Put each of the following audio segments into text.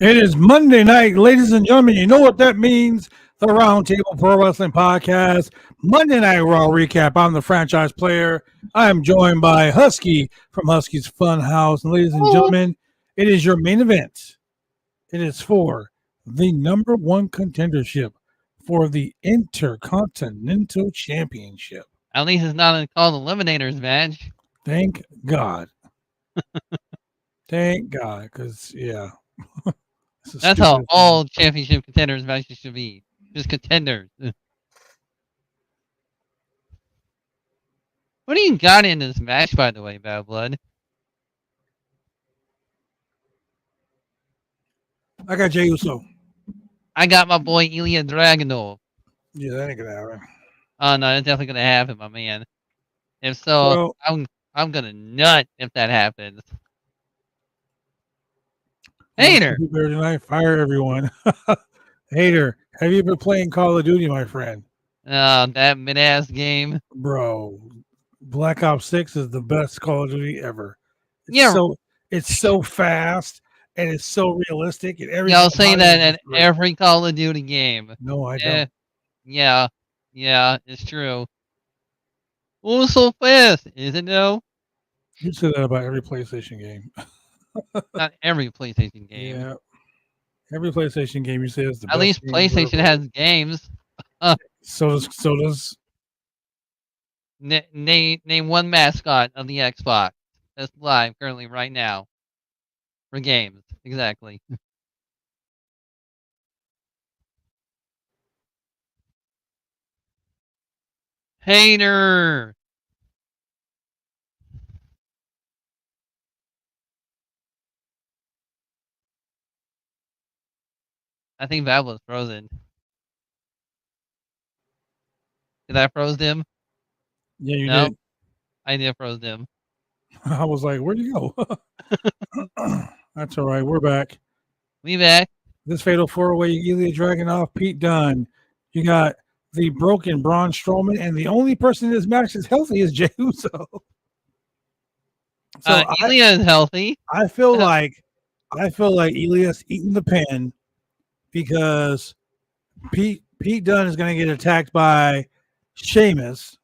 It is Monday night, ladies and gentlemen. You know what that means? The Roundtable Pro Wrestling Podcast, Monday Night Raw Recap. I'm the franchise player. I am joined by Husky from Husky's Fun House. And ladies and gentlemen, it is your main event. It is for the number one contendership for the Intercontinental Championship. At least it's not called Eliminators match. Thank God. Thank God, because, yeah. That's how all championship contenders matches should be. Just contenders. What do you got in this match, by the way, Bad Blood? I got Jey Uso. I got my boy Ilya Dragunov. Yeah, that ain't gonna happen. Oh no, that's definitely gonna happen, my man. If so, well, I'm gonna nut if that happens. Hater! Better tonight, fire everyone. Hater, have you been playing Call of Duty, my friend? That mid-ass game. Bro, Black Ops 6 is the best Call of Duty ever. It's so fast and it's so realistic. And Y'all say that in every Call of Duty game. No, I don't. Yeah, it's true. Oh, so fast, is it though? You say that about every PlayStation game. Not every PlayStation game. Yeah. Every PlayStation game you say is the best. At least PlayStation has games. So does. Name one mascot of the Xbox that's live currently right now for games. Exactly. Hater. I think Valve was frozen. Did I froze him? Yeah, you did. I did froze him. I was like, where'd you go? That's all right. We're back. We back. This fatal four-way, Ilya Dragunov, Pete Dunne. You got the broken Braun Strowman, and the only person in this match that's healthy is Jey Uso. So Ilya is healthy. I feel like Ilya's eating the pin because Pete Dunne is going to get attacked by Sheamus.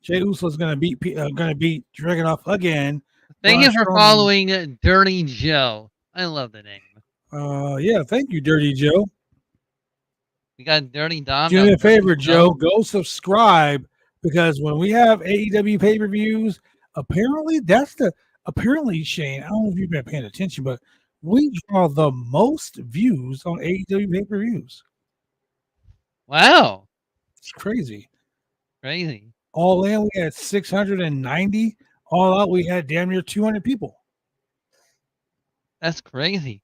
Jey Uso is going to beat Dragunov again. Thank you for following Dirty Joe. I love the name. Yeah, thank you, Dirty Joe. We got Dirty Dom. Do me a favor, Joe. Go subscribe because when we have AEW pay-per-views, apparently Shane, I don't know if you've been paying attention, but we draw the most views on AEW pay-per-views. Wow. It's crazy. Crazy. All in, we had 690. All out, we had damn near 200 people. That's crazy.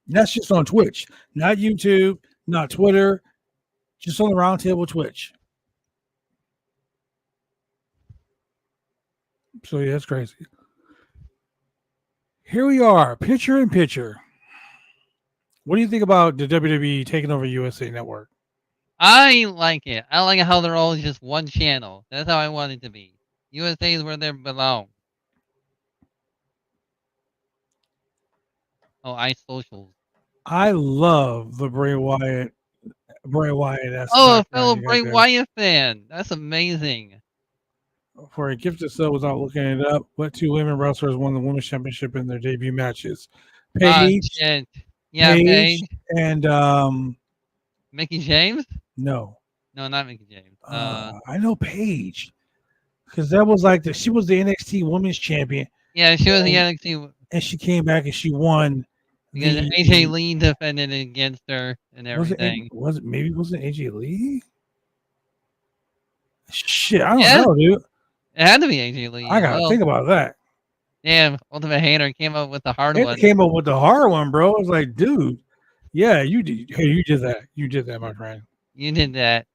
And that's just on Twitch, not YouTube, not Twitter, just on the Roundtable Twitch. So, yeah, that's crazy. Here we are, picture in picture. What do you think about the WWE taking over USA Network? I like it. I like how they're all just one channel. That's how I want it to be. USA is where they belong. Oh, iSocials. I love the Bray Wyatt. Oh, a fellow Bray Wyatt fan. That's amazing. For a gifted sub, without looking it up, what two women wrestlers won the women's championship in their debut matches? Paige. Paige and Mickie James? No, not Mickie James. I know Paige because that was like she was the NXT Women's Champion. Yeah, she was the NXT, and she came back and she won. Because AJ Lee defended against her and everything. Was it AJ Lee? Shit, I don't know, dude. It had to be AJ Lee. I gotta think about that. Damn, Ultimate Hater came up with the hard one. Came up with the hard one, bro. I was like, dude, yeah, you did. Hey, you did that. You did that, my friend. You did that.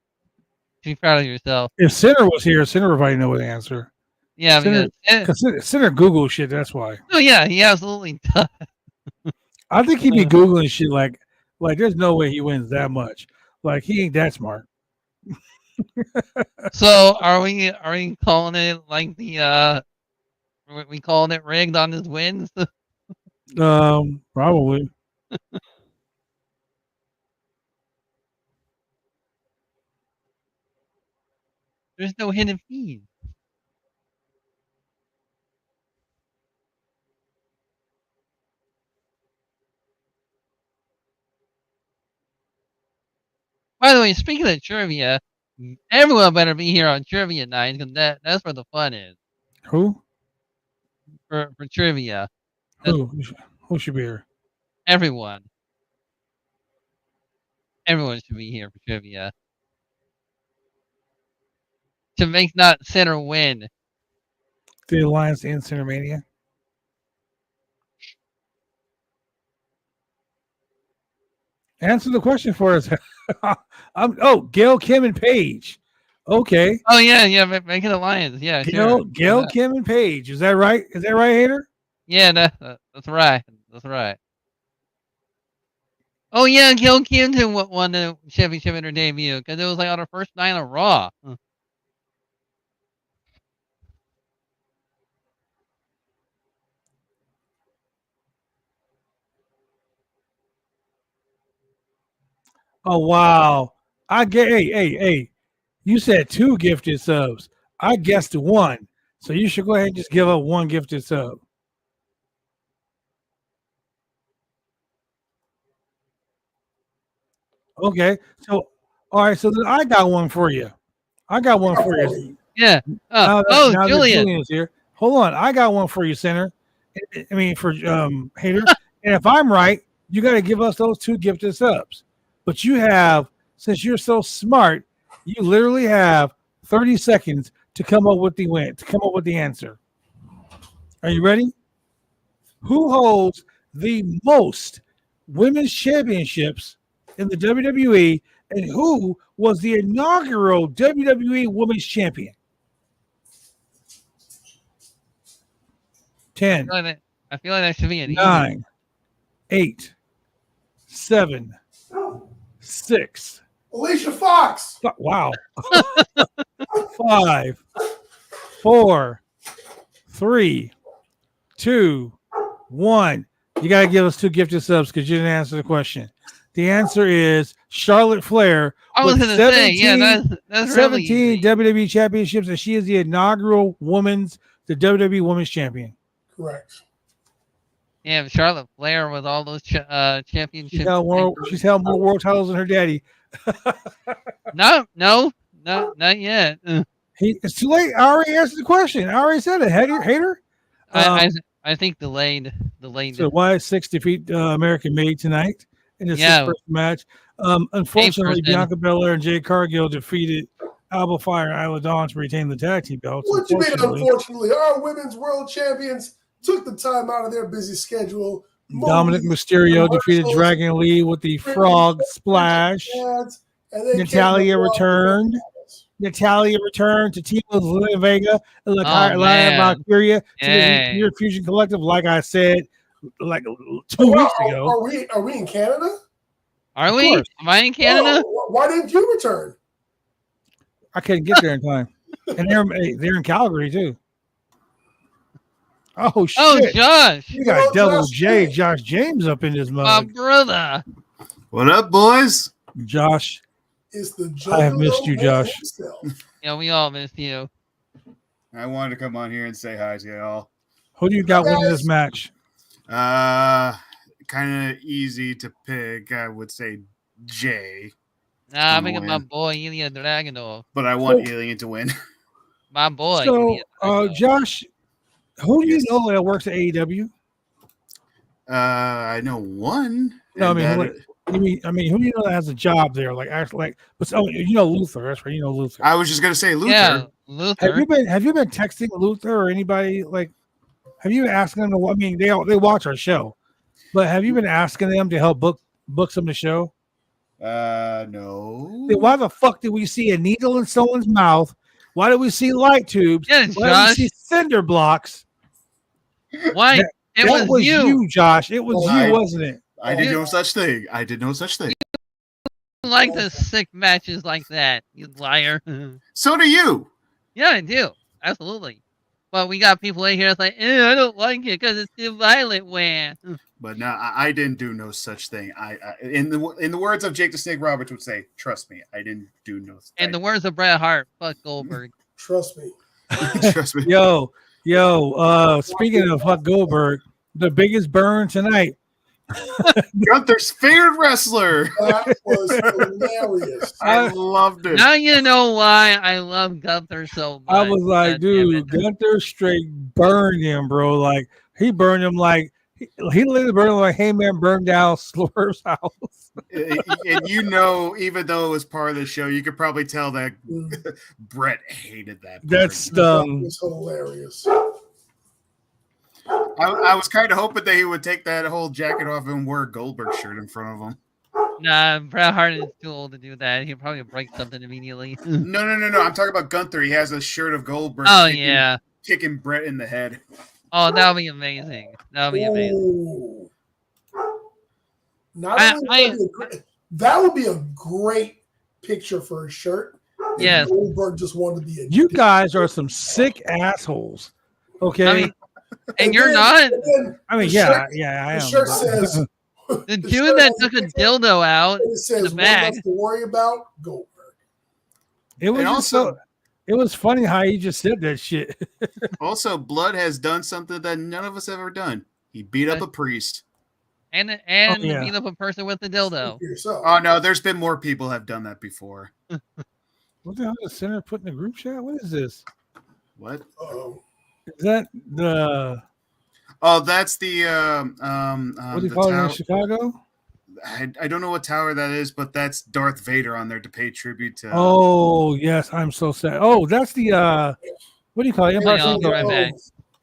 Be proud of yourself. If Sinner was here, Sinner would probably know the answer. Yeah, because Sinner Google shit. That's why. Oh yeah, he absolutely does. I think he'd be Googling shit like there's no way he wins that much. Like he ain't that smart. So are we calling it like we calling it rigged on his wins? Probably. There's no hidden feed. By the way, speaking of trivia, everyone better be here on trivia night because that's where the fun is Who? for trivia. Who should be here? Everyone, everyone should be here for trivia to make not center win. The Alliance and Cinemania. Answer the question for us. Gail, Kim, and Paige. Okay. Oh yeah, make an alliance. Yeah, Gail, sure. Kim, and Paige. Is that right? Is that right, Hater? Yeah, that's right. That's right. Oh yeah, Gail Kim won the championship in her debut because it was like on her first night on Raw. Oh wow! I get. Hey! You said 2 gifted subs. I guessed 1, so you should go ahead and just give up 1 gifted sub. Okay. So, all right. So then I got one for you. I got one for you. Yeah. Now that Julian. Julian is here, hold on. I got one for you, Center. I mean, for Hater. And if I'm right, you got to give us those 2 gifted subs. But you have, since you're so smart, you literally have 30 seconds to come up with the answer. Are you ready? Who holds the most women's championships in the WWE, and who was the inaugural WWE Women's Champion? 10. I feel like that should be an 9, 8, 7, 6. Alicia Fox. Wow. 5, 4, 3, 2, 1. You got to give us 2 gifted subs because you didn't answer the question. The answer is Charlotte Flair. I was going to say, yeah, that's 17 WWE championships, and she is the inaugural the WWE Women's Champion. Correct. Yeah, Charlotte Flair with all those championships. She's held more world titles than her daddy. No, not yet. It's too late. I already answered the question. I already said it. Hater. I think delayed. So Y6 defeat American Made tonight in the first match. Unfortunately, Bianca Belair and Jade Cargill defeated Alba Fire and Isla Dawn to retain the tag team belts. What you mean, unfortunately? Our women's world champions took the time out of their busy schedule. Dominic Mysterio defeated Dragon Lee with the frog splash. Natalia returned. Natalia returned to team with Zelina Vega and Lana Valkyria to the Pure Fusion Collective, like I said, like 2 weeks ago. Are we in Canada? Are we? Am I in Canada? Why didn't you return? I couldn't get there in time. And they're in Calgary too. Oh shit! Oh, Josh! You got Double J, Josh James up in this mug. My brother. What up, boys? Josh. It's the I have missed you, Josh. Yeah, we all missed you. I wanted to come on here and say hi to y'all. Who do you got winning this match? Kind of easy to pick. I would say Jay. Nah, I'm making my boy Ilya Dragunov. But I want Alien to win. My boy. So, Josh, who do you know that works at AEW? I know one. No, I mean, who do you know that has a job there? But you know Luther. That's right. You know Luther. I was just gonna say Luther. Yeah, Luther. Have you been texting Luther or anybody? Have you been asking them to? I mean, they watch our show, but have you been asking them to help book some of the show? No. Then why the fuck did we see a needle in someone's mouth? Why did we see light tubes? Yeah, why did we see cinder blocks? Why? That was you, Josh. It was you, wasn't it? I did no such thing. I did no such thing. You like the sick matches like that, you liar. So do you. Yeah, I do. Absolutely. But we got people in here that's like, I don't like it because it's too violent. But no, I didn't do no such thing. I in the words of Jake the Snake Roberts would say, "Trust me, I didn't do no." In the words of Bret Hart, fuck Goldberg. Trust me. Trust me. Yo, speaking of Huck Goldberg, the biggest burn tonight. Gunther's favorite wrestler. That was hilarious. I loved it. Now you know why I love Gunther so much. I was like, God damn it. dude, Gunther straight burned him, bro. Like he burned him like he literally burned him like, hey man, burned down Slurv's house. And you know, even though it was part of the show, you could probably tell that Bret hated that. That's That was hilarious. I was kind of hoping that he would take that whole jacket off and wear a Goldberg shirt in front of him. Nah, Bret Hart is too old to do that. He'll probably break something immediately. No. I'm talking about Gunther. He has a shirt of Goldberg. Oh, yeah. Kicking Bret in the head. Oh, that'll be amazing. That'll be amazing. Ooh. That would be a great picture for a shirt. If Yes. Goldberg just wanted to be a You guys are some sick assholes. Okay. I mean, and you're not. I mean, the yeah, shirt- I am. The shirt says The dude that took a dildo out. it says the what bag. else to worry about, Goldberg. It was And just also- so. It was funny how he just said that shit. Also, Blood has done something that none of us ever done. He beat up a priest. And yeah. beat up a person with a dildo. For yourself. Oh no, there's been more people have done that before. What the hell is Center put in the group chat? What is this? What? Is that the Oh, that's the what do you the call it in tower. Chicago? I don't know what tower that is, but that's Darth Vader on there to pay tribute to. Oh yes, I'm so sad. Oh, that's the what do you call it? Empire Yeah, I'll State, go right back.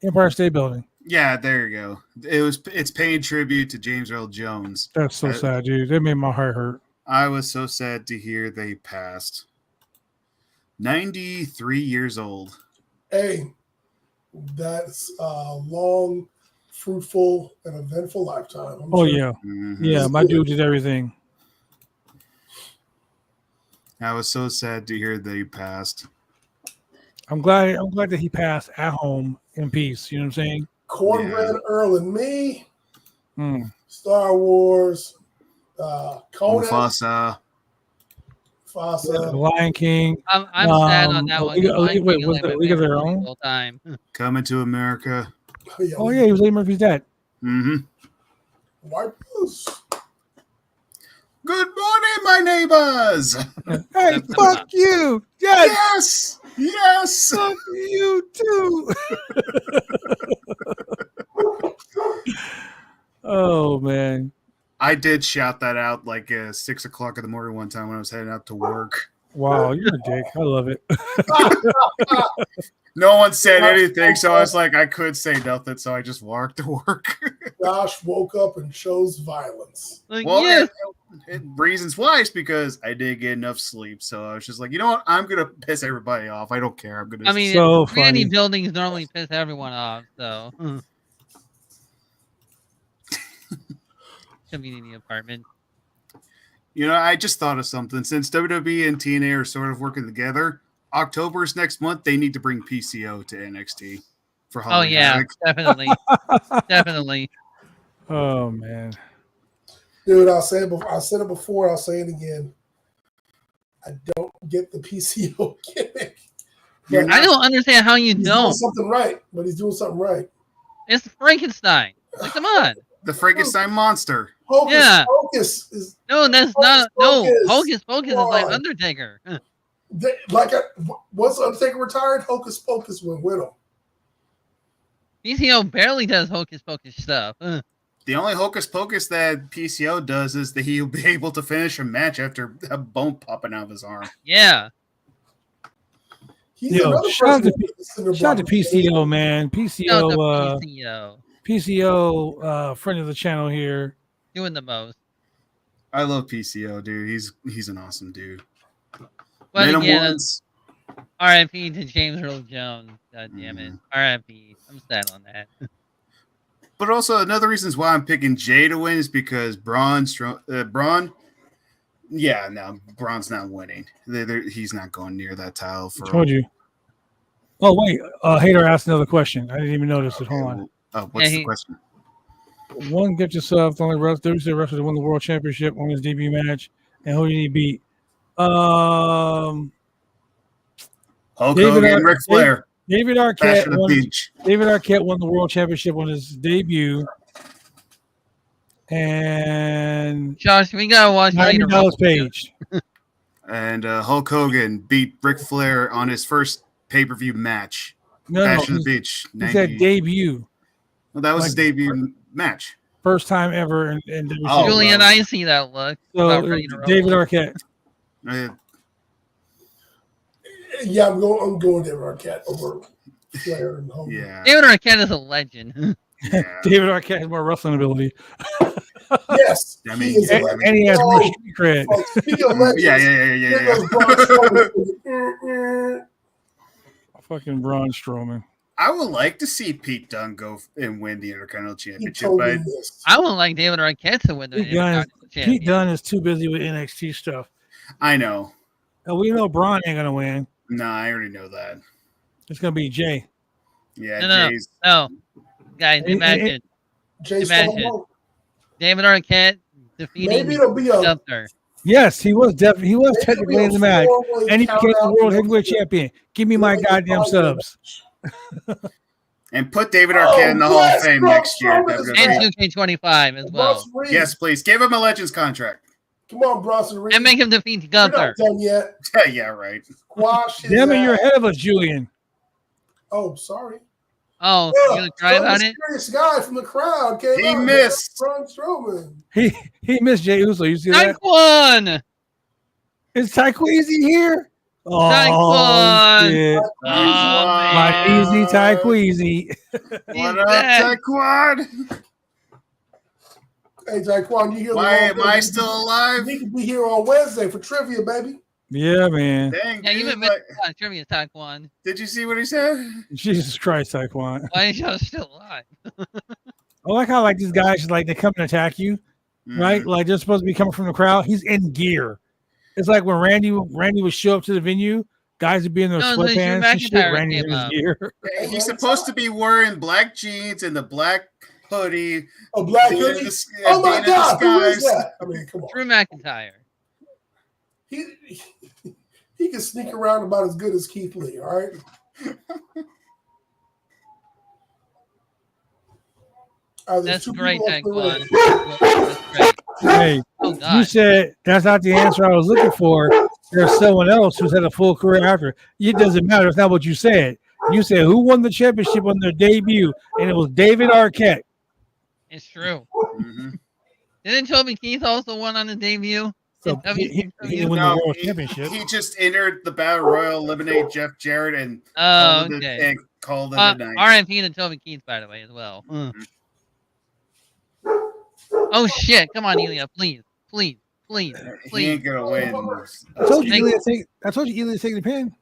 Empire State Building. Yeah, there you go. It's paying tribute to James Earl Jones. That's so sad, dude. That made my heart hurt. I was so sad to hear they passed. 93 years old. Hey, that's a long, fruitful, and eventful lifetime. I'm Oh sure. yeah, Mhm. yeah. My dude did everything. I was so sad to hear they passed. I'm glad that he passed at home in peace. You know what I'm saying? Cornbread Earl and me, Mm. Star Wars, Conan, Mufasa. The Fasa. Lion King. I'm sad on that one. Wait, was it League of Their Own? Whole time. Coming to America. Oh yeah, he was Eddie Murphy's dad. Mm-hmm. Wipers. Good morning, my neighbors. Hey, fuck you! Yes, Yes. fuck you too. Oh man. I did shout that out like 6 o'clock in the morning one time when I was heading out to work. Wow, you're a dick. I love it. No one said anything, so I was like, I could say nothing, so I just walked to work. Josh woke up and chose violence. Like, Well, yes. reasons why is because I didn't get enough sleep, so I was just like, you know what? I'm gonna piss everybody off. I don't care. I'm gonna. I mean, So many funny. buildings normally piss everyone off, so. Community apartment. You know, I just thought of something. Since WWE and TNA are sort of working together, October's next month. They need to bring PCO to NXT for Oh Halloween. yeah, Havoc. definitely, definitely. Oh man. Dude, I'll say it before. I said it before. I'll say it again. I don't get the PCO gimmick. But I don't understand how you he's doing don't. something right, but he's doing something right. It's Frankenstein. Like, come on. The Frankenstein monster. Hocus Yeah. Pocus is No, that's Hocus not. No, Pocus. Hocus Pocus is like Come on. Undertaker. Once Undertaker retired, Hocus Pocus went with him. PCO barely does Hocus Pocus stuff. The only hocus pocus that PCO does is that he'll be able to finish a match after a bone popping out of his arm. Yeah. He's Yo, another shout out person to who's considered Shout out to Bobby PCO, man. Shout out PCO, to PCO. PCO, friend of the channel here. Doing the most. I love PCO, dude. He's an awesome dude. But Man of again, Woods. RIP to James Earl Jones. God damn it. RIP. I'm sad on that. But also another reasons why I'm picking Jay to win is because Braun. Yeah, no, Braun's not winning. He's not going near that title for. I told you. Oh wait, Hater asked another question. I didn't even notice it. Hold on. Well, what's Yeah, the question? One, get yourself the only Thursday wrestler to win the world championship on his debut match, and who did he beat? Hulk David Hogan, Ric Flair, David Bash Arquette of the won. Beach. David Arquette won the world championship on his debut, and Josh, we gotta watch Diamond later. Dallas Page. And Hulk Hogan beat Ric Flair on his first pay-per-view match. No, Bash of no, the Beach. he said debut. Well, that was his Like, debut match. First time ever in WWE. Oh, Julian, well. I see that look. So About ready to roll. David Arquette. Yeah, I'm going David Arquette over Flair and Hogan. Yeah. David Arquette is a legend. Yeah. David Arquette has more wrestling ability. Yes, I he mean, is a yeah, legend. And he has more Oh, street cred. like, speaking of legends, Yeah. here goes Braun Strowman. Fucking Braun Strowman. I would like to see Pete Dunne go and win the Intercontinental He Championship, told but me this. I would like David Arquette to win the Pete Dunne, Intercontinental Pete Champion. Dunne is too busy with NXT stuff. I know. And we know Braun ain't gonna win. No, I already know that. It's gonna be Jay. Yeah, No. Jay's. No, guys, Hey, imagine Jay Imagine. Strong. David Arquette defeating Maybe it'll be a Gunther. Yes, he was definitely maybe technically it'll in the be a match, four-way and he became the count-out world to heavyweight the- champion. Give me my Really goddamn good subs. And put David Arquette in the Hall of Fame Braun next year. Strowman is And back. 2K25 as well. Bronson Reed. Yes, please. Give him a Legends contract. Come on, Bronson Reed. And make him defeat You're Gunther. not done yet. Yeah, right. Squash his Damn it, you're ass. ahead of us, Julian. Oh, sorry. Oh, Yeah, you gonna cry about it? Mysterious guy from the crowd came He out. missed. Braun Strowman. He missed Jay Uso. You see that? Taekwon! Is Taqueezy here? Oh, Taekwon! shit. Oh, My man. easy Taqueezy. What He's up, back. Taekwon? Hey, Taekwon, you hear the Why wrong am I thing. still alive? You can be here on Wednesday for trivia, baby. Yeah, man. Dang, Yeah, you dude, been missing trivia, Taekwon. did you see what he said? Jesus Christ, Taekwon. Why is y'all still alive? I like how like these guys just like they come and attack you, right? Mhm. Like they're supposed to be coming from the crowd. He's in gear. It's like when Randy would show up to the venue, guys would be in their No, it's when Drew sweatpants and shit. McIntyre Randy's in came his up. gear. He's supposed to be wearing black jeans and the black hoodie. A black being in hoodie. dis- Oh my being in God, who is disguise. that? I mean, come on. Drew McIntyre. He can sneak around about as good as Keith Lee. All right. That's great, Taekwon. Taekwon. That's great. Hey, Oh, you God. said that's not the answer I was looking for. There's someone else who's had a full career after. It doesn't matter. It's not what you said. You said who won the championship on their debut, and it was David Arquette. It's true. Mhm. Didn't Toby Keith also won on his debut? So In he WCW? won No, the world he- championship. He just entered the Battle Royal, eliminated Jeff Jarrett, and Oh, called it okay. and called it a night. RIP to Toby Keith, by the way, as well. Oh, shit. Come on, Elia. Please. Please. Please. He Please. ain't gonna win. I told you, Thank- Elia's taking the pin.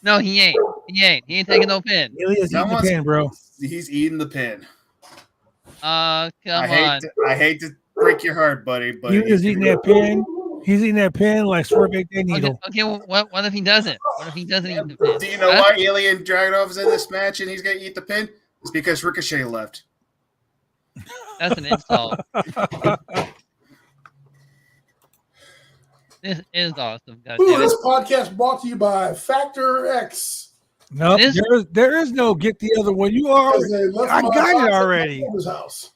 No, he ain't. He ain't taking no pin. Elia's eating the Someone's- pin, bro. He's eating the pin. Come I on. hate to break your heart, buddy, but Elia's eating that pin. He's eating that pin like Swerve ate that Okay, needle. okay, well, what if he doesn't? What if he doesn't eat the pin? Do you know Huh? why Alien Dragunov is in this match and he's gonna eat the pin? It's because Ricochet left. That's an insult. This is awesome, Ooh, goddammit. this podcast brought to you by Factor X. No, This- there is no get the other one. You are. Because they left I my got it box at my already. neighbor's house.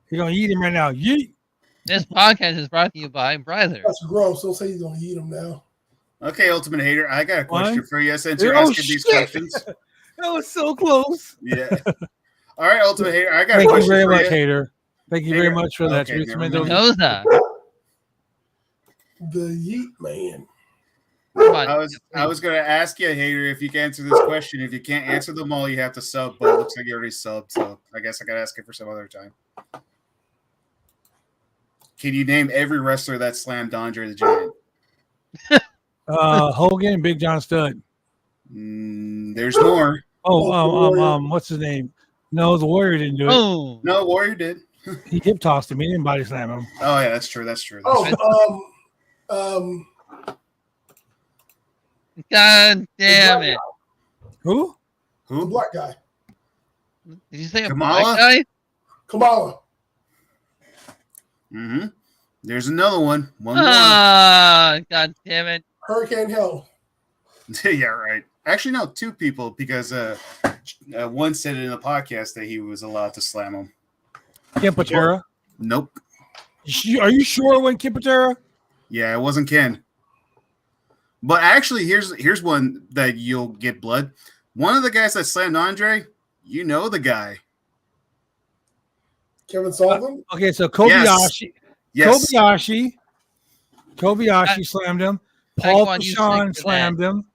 You're gonna eat him right now. Yeet. This podcast is brought to you by Brother. That's gross. Don't say he's gonna eat them now. Okay, Ultimate Hater, I got a question What? for you since you're Oh, asking these shit. questions. That was so close. Yeah. All right, Ultimate Hater, I got a Thank you question very for much, you. Hater. Thank you very Hater. much for that. Okay, Teresa never mind. Mendoza. Mendoza. The Yeet Man. Come on. I was gonna ask you, Hater, if you can answer this question. If you can't answer them all, you have to sub, but it looks like you already subbed, so I guess I gotta ask it for some other time. Can you name every wrestler that slammed Andre the Giant? Hogan, Big John Studd. There's more. What's his name? No, the Warrior didn't do it. Oh, No, Warrior did. He hip tossed him. He didn't body slam him. Oh yeah, that's true. That's true. Oh, God damn it! Who? The Who? black guy. Did you say a Kamala? black guy? Kamala. Mm-hmm. There's another one. One Ah, God damn it! Hurricane Hell. more. Yeah, right. Actually, no, two people because one said it in the podcast that he was allowed to slam him. Ken Patera. Nope. Are you sure it wasn't Ken Patera? Yeah, it wasn't Ken. But actually, here's one that you'll get blood. One of the guys that slammed Andre, you know the guy. Kevin Sullivan. Okay, so Kobayashi. Yes. Kobayashi slammed him. Paul Taekwondo, you Bashan sick for slammed him.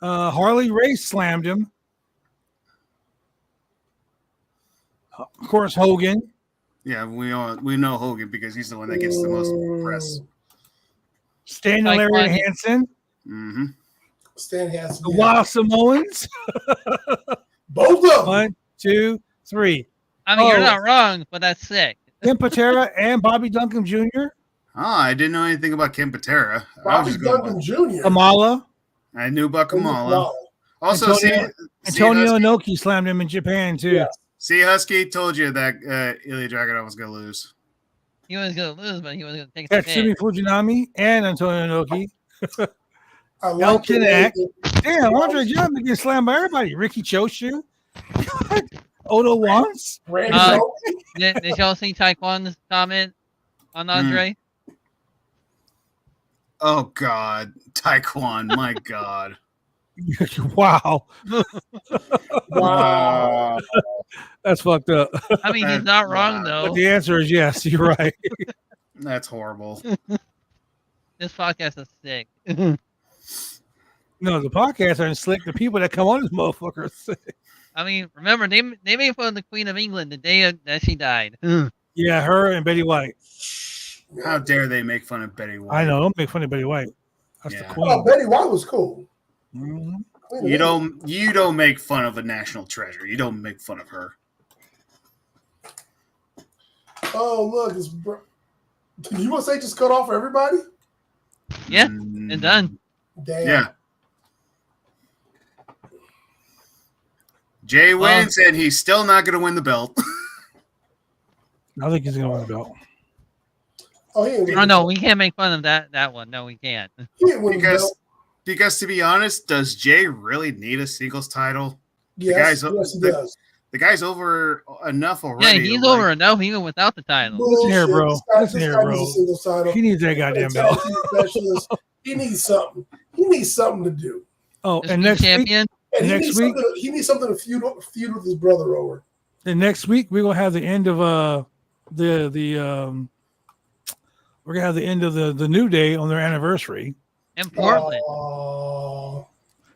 Harley Race slammed him. Of course, Hogan. Yeah, we know Hogan because he's the one that gets the most press. Stan and Larry Taekwondo. Hansen. Mm-hmm. Stan Hansen. The Wild Samoans. Both of them. 1, 2, 3. I mean, Oh. you're not wrong, but that's sick. Ken Patera and Bobby Duncan Jr. Oh, I didn't know anything about Ken Patera. I was Bobby just going. Duncan Jr. Kamala. I knew about Kamala. Also, Antonio see, Husky, Inoki slammed him in Japan too. Yeah. see, Husky told you that Ilya Dragunov was going to lose. He was gonna lose, but he was gonna take the Tatsumi hit. Fujinami and Antonio Inoki. I like Elkin Act. it. Damn, Andre Johnson getting slammed by everybody. Ricky Choshu. Odo Once. Randy Uh, Orton. Did y'all see Taekwondo's comment on Andre? Oh, God. Taekwon, my God. Wow. Wow. That's fucked up. I mean, he's not wrong But though. the answer is yes. You're right. That's horrible. This podcast is sick. No, the podcast aren't slick. The people that come on this motherfucker are sick. I mean, remember they made fun of the Queen of England the day that she died. Yeah, her and Betty White. How dare they make fun of Betty White? I know. Don't make fun of Betty White. That's Yeah. the queen. Oh, Betty White was cool. Mhm. You don't make fun of a national treasure. You don't make fun of her. Oh, look, it's. You want to say just cut off for everybody? Yeah, and done. Damn. Yeah. Jay wins, and he's still not going to win the belt. I think he's gonna win the belt. Oh, he ain't win Oh the no, belt. we can't make fun of that one. No, we can't. He ain't win the belt. Because to be honest, does Jay really need a singles title? Yes, guy's- he does. The guy's over enough Yeah, already. he's like- over enough even without the title. Listen here, bro. This guy- Listen this here, guy bro. needs a singles title. He needs that goddamn Tag belt. team specialist. He needs something. He needs something to do. Oh, Just and be next week, champion. And Next week? he needs something to feud with his brother over. and next week we're gonna have the end of we're gonna have the end of the New Day on their anniversary. In Portland.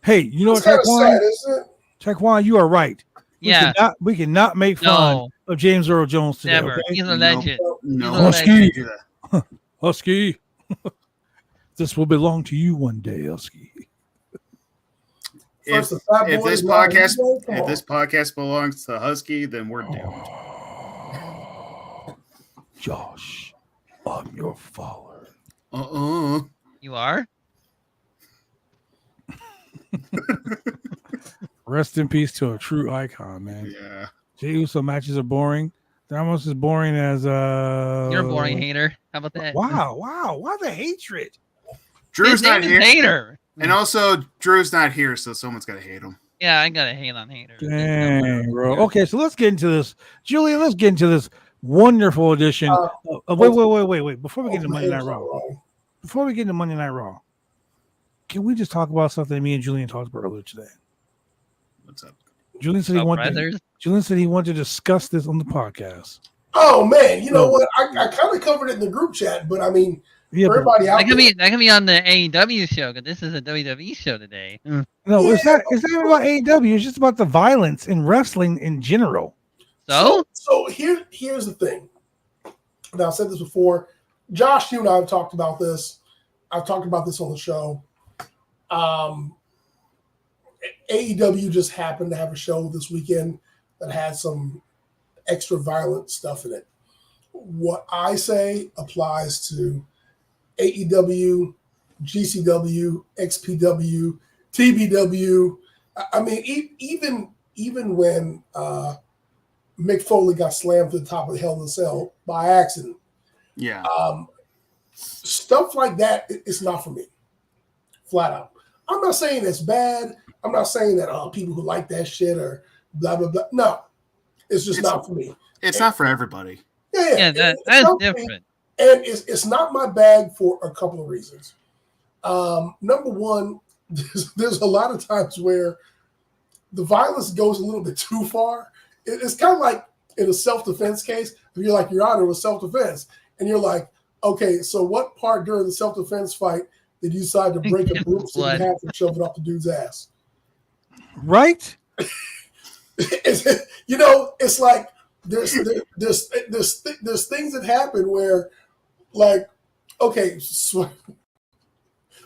Hey, you know what, It's kind of sad, Taekwon? isn't it? Taekwon, you are right. Yeah. We cannot make fun No, of James Earl Jones today. never. Okay? He's a Nope. legend. No, He's a Husky. legend. do that. Husky, this will belong to you one day, Husky. If, First, the fat if boy this is not podcast Come if on. this podcast belongs to Husky, then we're doomed. Josh, I'm your father. You are? Rest in peace to a true icon, man. Yeah. Jey Uso matches are boring. They're almost as boring as You're a boring hater. How about that? Wow. Why the hatred? Drew's His not name here. is Hater. And also Drew's not here, so someone's gotta hate him. Yeah, I gotta hate on haters. Dang, bro. Okay, so let's get into this. Julian, let's get into this wonderful edition. Wait. Before we get into Monday Night Raw, can we just talk about something me and Julian talked about earlier today? What's up? Julian said Brothers. he wanted to discuss this on the podcast. Oh man, you know what? I kind of covered it in the group chat, but I mean, Yeah, but everybody out That can there. be on the AEW show because this is a WWE show today. no, it's not about AEW. It's just about the violence in wrestling in general. So So here's the thing. Now I've said this before. Josh, you and I have talked about this. I've talked about this on the show. AEW just happened to have a show this weekend that had some extra violent stuff in it. What I say applies to AEW, GCW, XPW, TBW. I mean, even when Mick Foley got slammed to the top of the Hell in a Cell by accident, Yeah. Stuff like that is not for me, flat out. I'm not saying it's bad. I'm not saying that people who like that shit are blah, blah, blah. No, it's just not for me. It's not for everybody. Yeah, that's different. And it's not my bag for a couple of reasons. Number one, there's a lot of times where the violence goes a little bit too far. It's kind of like in a self-defense case, if you're like, Your Honor, it was self-defense. And you're like, okay, so what part during the self-defense fight did you decide to break a broomstick in half and shove it up the dude's ass? Right? It's like there's things that happen where, like, okay,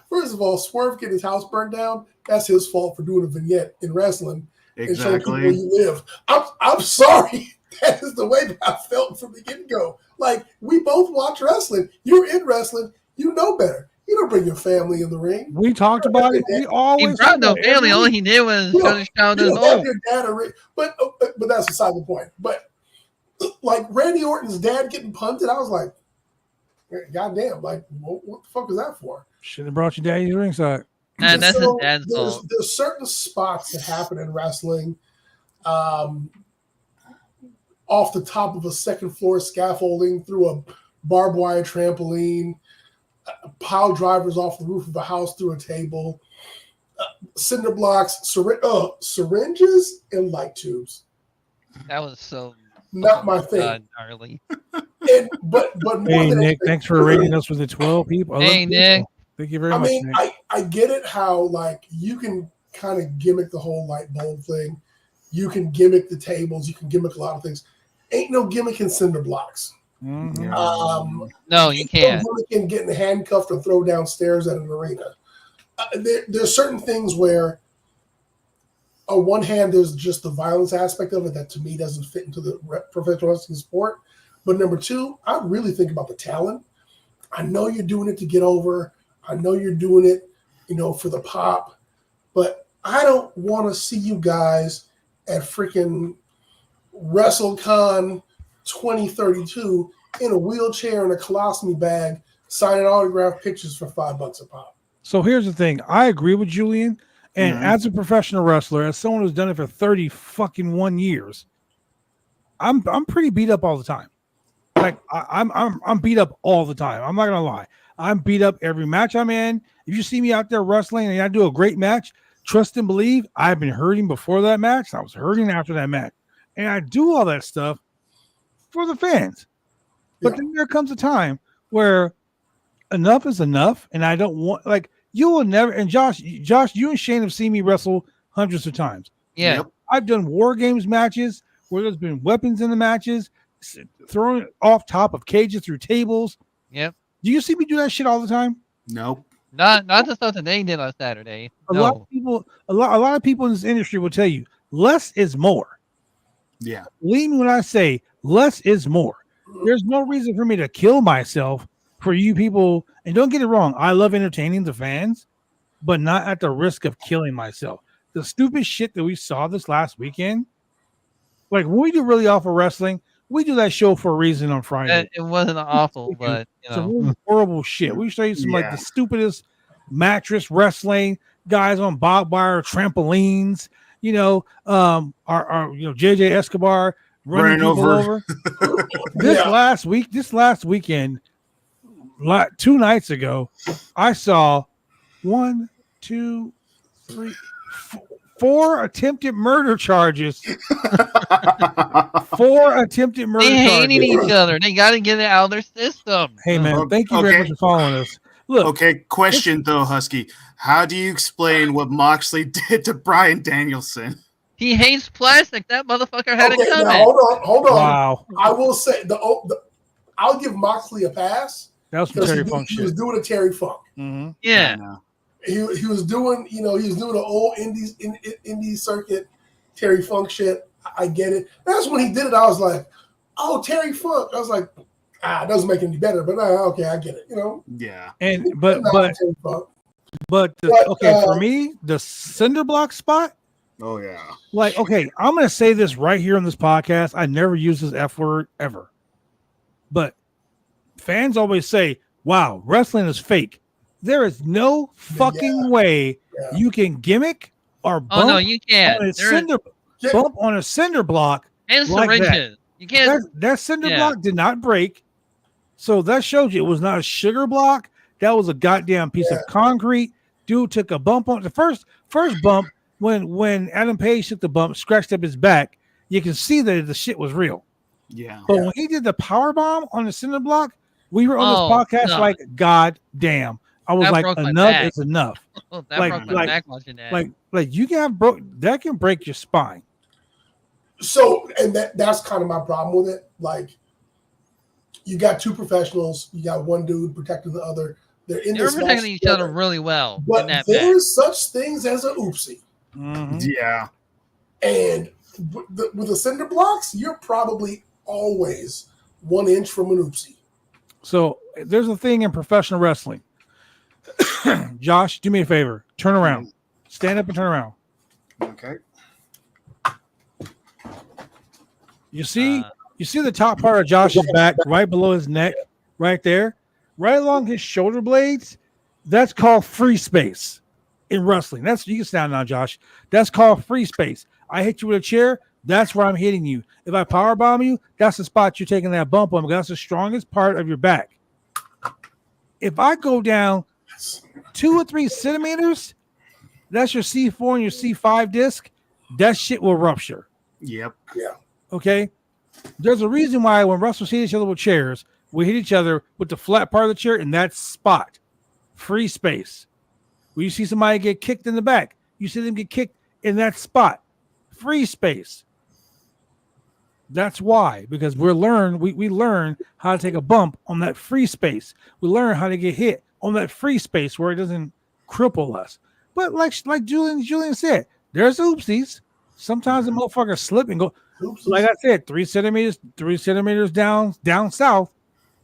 first of all, Swerve getting his house burned down, that's his fault for doing a vignette in wrestling and showing people where you live. I'm sorry. That is the way that I felt from the get-go. Like, we both watch wrestling. You're in wrestling. You know better. You don't bring your family in the ring. We talked about it. We always He brought no family. All he did was show his home. Your dad but that's beside the point. But like Randy Orton's dad getting punted, I was like, goddamn, like what the fuck is that for? Should have brought your daddy to ringside. And that's his dad's fault. There's certain spots that happen in wrestling. Off the top of a second floor scaffolding, through a barbed wire trampoline, pile drivers off the roof of a house through a table, cinder blocks, syringes, and light tubes. That was so not my thing. Gnarly. But hey, Nick, thanks for rating us with the 12 people. Hey, Nick. Thank you very much. I mean, Nick. I get it how, like, you can kind of gimmick the whole light bulb thing. You can gimmick the tables. You can gimmick a lot of things. Ain't no gimmick in cinder blocks. Mm-hmm. No, you can't. No gimmick in getting handcuffed or thrown downstairs at an arena. There's certain things where, on one hand, there's just the violence aspect of it that to me doesn't fit into the professional wrestling sport. But number two, I really think about the talent. I know you're doing it to get over. I know you're doing it, for the pop. But I don't want to see you guys at freaking WrestleCon 2032 in a wheelchair and a colostomy bag signing autographed pictures for $5 a pop. So here's the thing. I agree with Julian. And as a professional wrestler, as someone who's done it for 31 years, I'm pretty beat up all the time. Like I'm beat up all the time. I'm not gonna lie. I'm beat up every match I'm in. If you see me out there wrestling and I do a great match, trust and believe I've been hurting before that match. I was hurting after that match. And I do all that stuff for the fans. But then there comes a time where enough is enough. And I don't want, like, you will never, and Josh, you and Shane have seen me wrestle hundreds of times. Yeah. Yep. I've done War Games matches where there's been weapons in the matches, throwing off top of cages through tables. Yep. Do you see me do that shit all the time? Nope. Not the stuff that they did on Saturday. A lot of people in this industry will tell you less is more. Yeah. Believe me when I say less is more. There's no reason for me to kill myself for you people. And don't get it wrong. I love entertaining the fans, but not at the risk of killing myself. The stupid shit that we saw this last weekend, like when we do really awful wrestling, we do that show for a reason on Friday. It wasn't awful, but some really horrible shit. We show you some like the stupidest mattress wrestling, guys on barbed wire trampolines, our JJ Escobar running people over. This last weekend, 2 nights ago, I saw 1, 2, 3, 4 attempted murder charges. 4 attempted murder charges. They hated each other. They got to get it out of their system. Hey, man, thank you very much for following us. Look. Okay, question though, Husky. How do you explain what Moxley did to Bryan Danielson? He hates plastic. That motherfucker had it coming. Now, hold on. Wow. I will say I'll give Moxley a pass. That was some Terry Funk shit. He was doing a Terry Funk. Mm-hmm. Yeah. He was doing, he was doing the old indie circuit Terry Funk shit. I get it. That's when he did it. I was like, oh, Terry Funk. I was like, it doesn't make it any better, but okay, I get it. Yeah. And But okay, for me, the cinder block spot. Oh yeah. Like, okay, I'm gonna say this right here on this podcast. I never use this F word ever, but fans always say, "Wow, wrestling is fake." There is no fucking way you can gimmick or bump Oh no, you can't. bump on a cinder block And like syringes. that. You can't. That cinder block did not break, so that shows you it was not a sugar block. That was a goddamn piece of concrete. Dude took a bump on the first bump when Adam Page took the bump, scratched up his back. You can see that the shit was real. Yeah. But when he did the power bomb on the cinder block, we were on this podcast like, God damn. I was like, enough is enough. Oh, that broke my back watching that. Like you can have that can break your spine. So, and that's kind of my problem with it. Like, you got two professionals, you got one dude protecting the other. They're protecting each other really well. But there's such things as an oopsie. Mm-hmm. Yeah. And with the cinder blocks, you're probably always 1 inch from an oopsie. So there's a thing in professional wrestling. Josh, do me a favor. Turn around. Stand up and turn around. Okay. You see the top part of Josh's back, right below his neck, right there, right along his shoulder blades. That's called free space in wrestling. You can stand now, Josh. That's called free space. I hit you with a chair. That's where I'm hitting you. If I power bomb you, that's the spot you're taking that bump on because that's the strongest part of your back. If I go down 2 or 3 centimeters, that's your C4 and your C5 disc. That shit will rupture. Yep. Yeah. Okay. There's a reason why when wrestlers hit each other with chairs, we hit each other with the flat part of the chair in that spot. Free space. When you see somebody get kicked in the back, you see them get kicked in that spot. Free space. That's why, because we learn how to take a bump on that free space. We learn how to get hit on that free space where it doesn't cripple us. But like Julian said, there's oopsies. Sometimes the motherfucker slip and go. Like I said, 3 centimeters down south,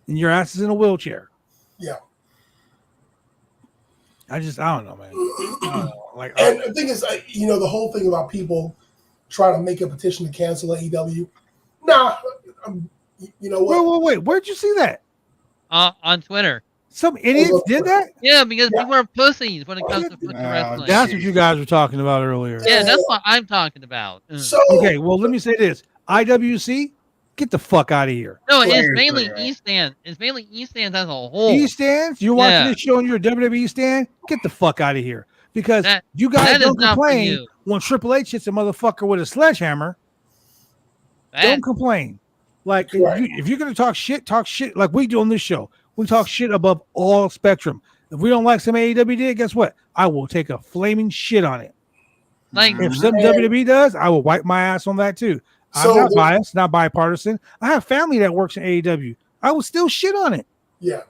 and your ass is in a wheelchair. Yeah. I don't know, man. I don't know. And the thing is, the whole thing about people trying to make a petition to cancel AEW. Nah, you know what? Wait. Where'd you see that? On Twitter. Some idiots did that? Yeah, because people are pussies when it comes to wrestling. That's what you guys were talking about earlier. Yeah, that's what I'm talking about. So okay, well, let me say this: IWC, get the fuck out of here. No, it's mainly East Stand. It's mainly East Stands as a whole. East Stands? You're watching this show and you're a WWE stand? Get the fuck out of here. Because you guys don't complain when Triple H hits a motherfucker with a sledgehammer. Don't complain. Like, if you're going to talk shit like we do on this show. We talk shit above all spectrum. If we don't like some AEW did, guess what? I will take a flaming shit on it. Like if some WWE does, I will wipe my ass on that too. I'm not biased, not bipartisan. I have family that works in AEW. I will still shit on it. Yeah.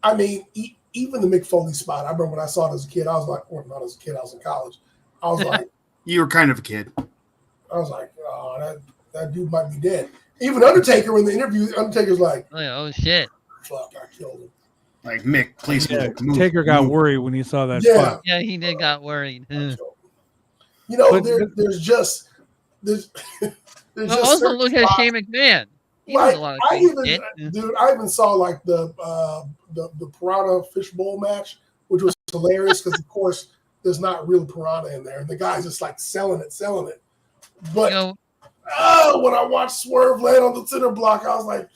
I mean, even the Mick Foley spot, I remember when I saw it as a kid, I was like, or not as a kid, I was in college. I was like, you were kind of a kid. I was like, oh, that dude might be dead. Even Undertaker in the interview, Undertaker's like, oh shit. Fuck, I killed him. Like, Mick, please move. Taker got worried when he saw that spot. Yeah, he did got worried. There's just also look at Shane McMahon. I even saw like the piranha fishbowl match, which was hilarious because of course there's not real piranha in there, and the guy's just like selling it. But when I watched Swerve land on the center block, I was like,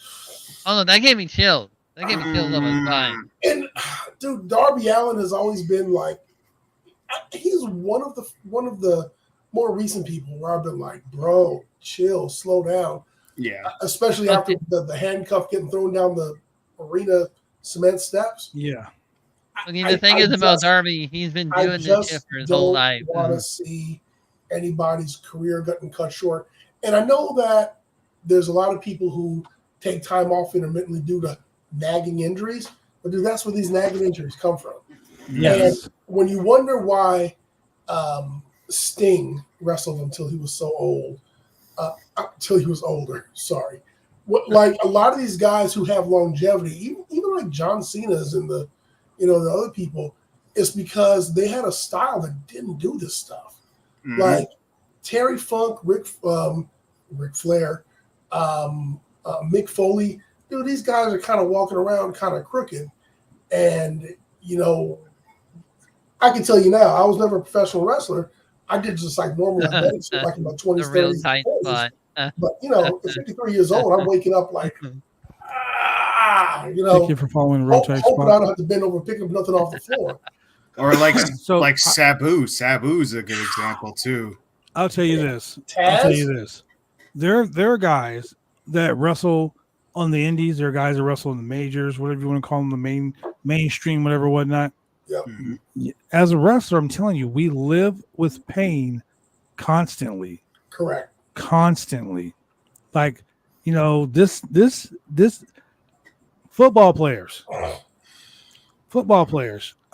oh no, that gave me chills. That gave me chills on my spine. And dude, Darby Allin has always been like, he's one of the more recent people where I've been like, bro, chill, slow down. Yeah. Especially after the handcuff getting thrown down the arena cement steps. Yeah. I mean, the thing is about Darby, he's been doing this shit for his whole life. I want to see anybody's career getting cut short. And I know that there's a lot of people who take time off intermittently due to nagging injuries, but dude, that's where these nagging injuries come from. Yes. And when you wonder why Sting wrestled until he was so old, until he was older, sorry. like a lot of these guys who have longevity, even like John Cena's and the other people, it's because they had a style that didn't do this stuff. Mm-hmm. Like Terry Funk, Ric Flair, Mick Foley. Dude, these guys are kind of walking around kind of crooked. And, I can tell you now, I was never a professional wrestler. I did just like normal athletics like in my 20s, 30s. 40s. But, at 53 years old, I'm waking up like, Thank you for following Real Tight hoping I Spot. don't have to bend over and pick up nothing off the floor. Or like So, like Sabu. Sabu's a good example too. I'll tell you this. Taz? There are guys that wrestle on the indies. There are guys that wrestle in the majors, whatever you want to call them, the mainstream, whatever, whatnot. Yep. Mm-hmm. As a wrestler, I'm telling you, we live with pain constantly. Correct. Constantly. Like, this football players.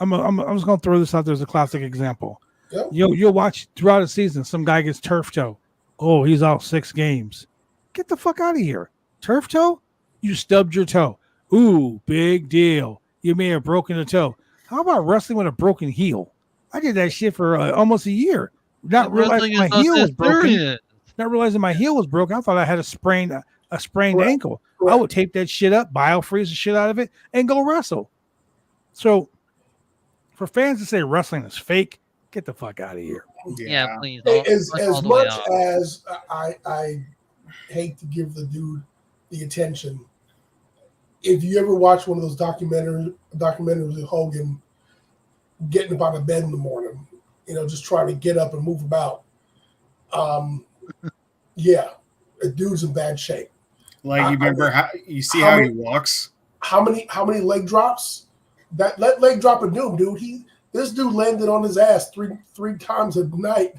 I'm just gonna throw this out there as a classic example. Yep. You'll watch throughout the season, some guy gets turf toe. Oh, he's out 6 games. Get the fuck out of here. Turf toe? You stubbed your toe. Ooh, big deal. You may have broken a toe. How about wrestling with a broken heel? I did that shit for almost a year. Not realizing my heel was broken. Not realizing my heel was broken. I thought I had a sprained ankle. Correct. I would tape that shit up, biofreeze the shit out of it, and go wrestle. So, for fans to say wrestling is fake, get the fuck out of here. Yeah, please. As much as I hate to give the dude the attention, if you ever watch one of those documentaries of Hogan getting up out of bed in the morning, just trying to get up and move about, yeah, the dude's in bad shape. Like you remember how he walks? How many leg drops? That leg drop of doom, dude. This dude landed on his ass three times a night.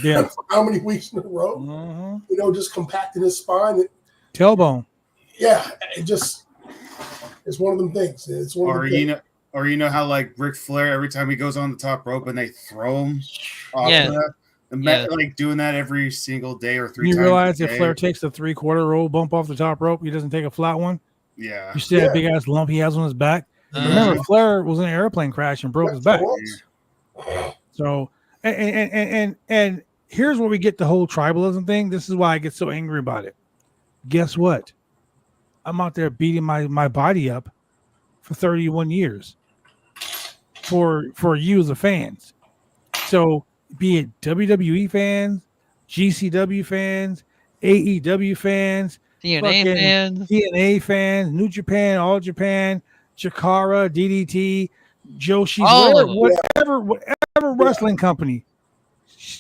Yeah. For how many weeks in a row? Mm-hmm. Just compacting his spine. Tailbone. Yeah, it's one of them things. It's one of them things. Or how like Ric Flair, every time he goes on the top rope and they throw him off like doing that every single day or 3 times. You realize if Flair takes the 3/4 roll bump off the top rope, he doesn't take a flat one? Yeah. You see that big ass lump he has on his back? Remember, Flair was in an airplane crash and broke his back. So, and here's where we get the whole tribalism thing. This is why I get so angry about it. Guess what? I'm out there beating my body up for 31 years for you as the fans. So, be it WWE fans, GCW fans, AEW fans, TNA fans, New Japan, All Japan, Chikara, DDT, Joshi, whatever wrestling company,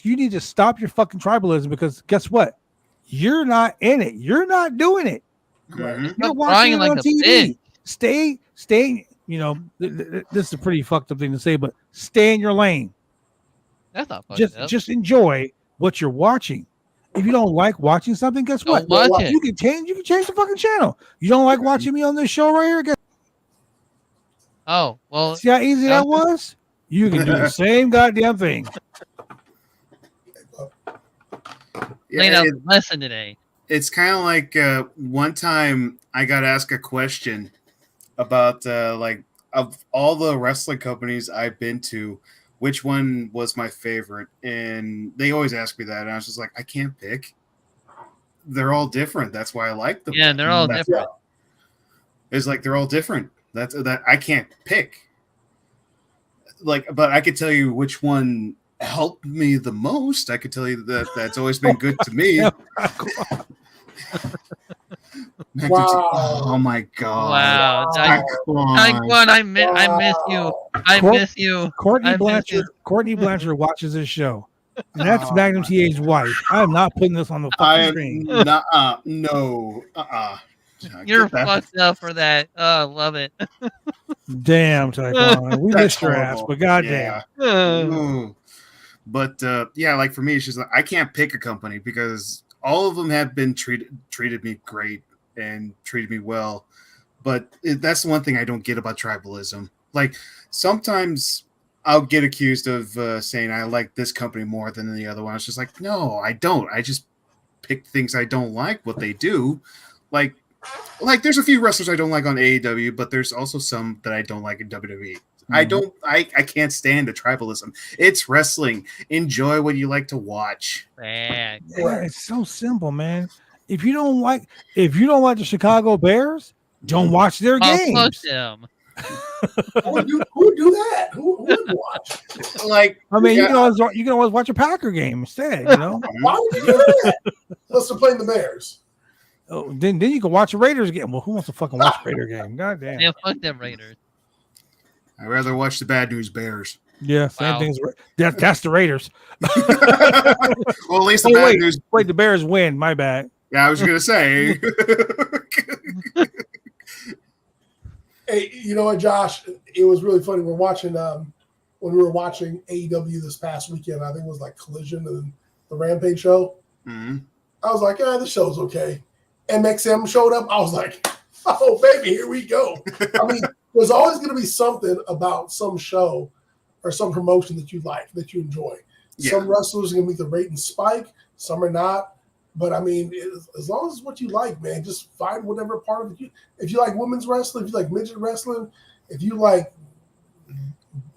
you need to stop your fucking tribalism, because guess what? You're not in it. You're not doing it. You're watching it on TV. Stay. This is a pretty fucked up thing to say, but stay in your lane. That's not just enjoy what you're watching. If you don't like watching something, guess what? You can change the fucking channel. You don't like watching me on this show right here? Oh, well. See how easy that was? You can do the same goddamn thing. Laid out the lesson today. It's kind of like one time I got asked a question about like, of all the wrestling companies I've been to, which one was my favorite? And they always ask me that, and I was just like, I can't pick. They're all different. That's why I like them. Yeah, they're all different. It's like they're all different. That I can't pick. Like, but I could tell you which one helped me the most. I could tell you that's always been good to me. Wow. Oh my god! Wow, Taekwon, I miss you. I miss you. Courtney Blanchard watches this show, and that's Magnum TA's wife. I am not putting this on the fucking screen. No. You're fucked up for that. Oh, love it. Damn, Taekwon. We missed your ass, but goddamn. But like for me, it's just like I can't pick a company because all of them have been treated me great and treated me well. But that's the one thing I don't get about tribalism. Like sometimes I'll get accused of saying I like this company more than the other one. It's just like, no, I don't. I just pick things I don't like what they do. like there's a few wrestlers I don't like on AEW, but there's also some that I don't like in WWE. I can't stand the tribalism. It's wrestling. Enjoy what you like to watch. Man. Yeah, it's so simple, man. If you don't like the Chicago Bears, don't watch their Fuck games. them. Who would do that? Who would watch? Like, I mean, you can always watch a Packer game instead. You know, Why would you do that? Unless they're playing the Bears. oh, then you can watch a Raiders game. Well, who wants to fucking watch a Raider game? God damn. Yeah, fuck them Raiders. I'd rather watch the Bad News Bears. Yeah, same Wow. thing. That's the Raiders. Well, at least the Oh, Bad News. Wait, the Bears win. My bad. Yeah, I was gonna say. Hey, you know what, Josh? It was really funny. We're watching when we were watching AEW this past weekend. I think it was like Collision and the Rampage show. Mhm. I was like, this show's okay. MXM showed up. I was like, oh baby, here we go. I mean, there's always going to be something about some show or some promotion that you like, that you enjoy. Yeah. Some wrestlers are going to make the ratings spike, some are not. But I mean, as long as it's what you like, man, just find whatever part of it. If you like women's wrestling, if you like midget wrestling, if you like,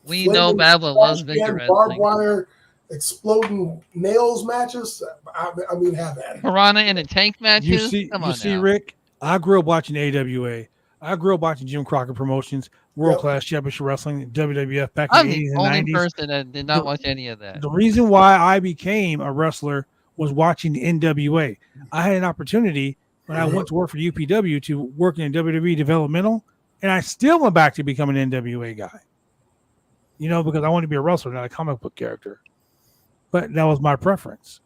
We know Babylon loves midget barbed wrestling. wire, exploding nails matches. I mean, have at it. Piranha in a tank matches. Come on You see, now. Rick. I grew up watching AWA. I grew up watching Jim Crockett Promotions, World Class Championship Wrestling, WWF back in I'm the the 80s only and 90s. person that did not watch any of that. The reason why I became a wrestler was watching the NWA. I had an opportunity when I went to work for UPW to work in WWE developmental, and I still went back to become an NWA guy. You know, because I wanted to be a wrestler, not a comic book character. But that was my preference.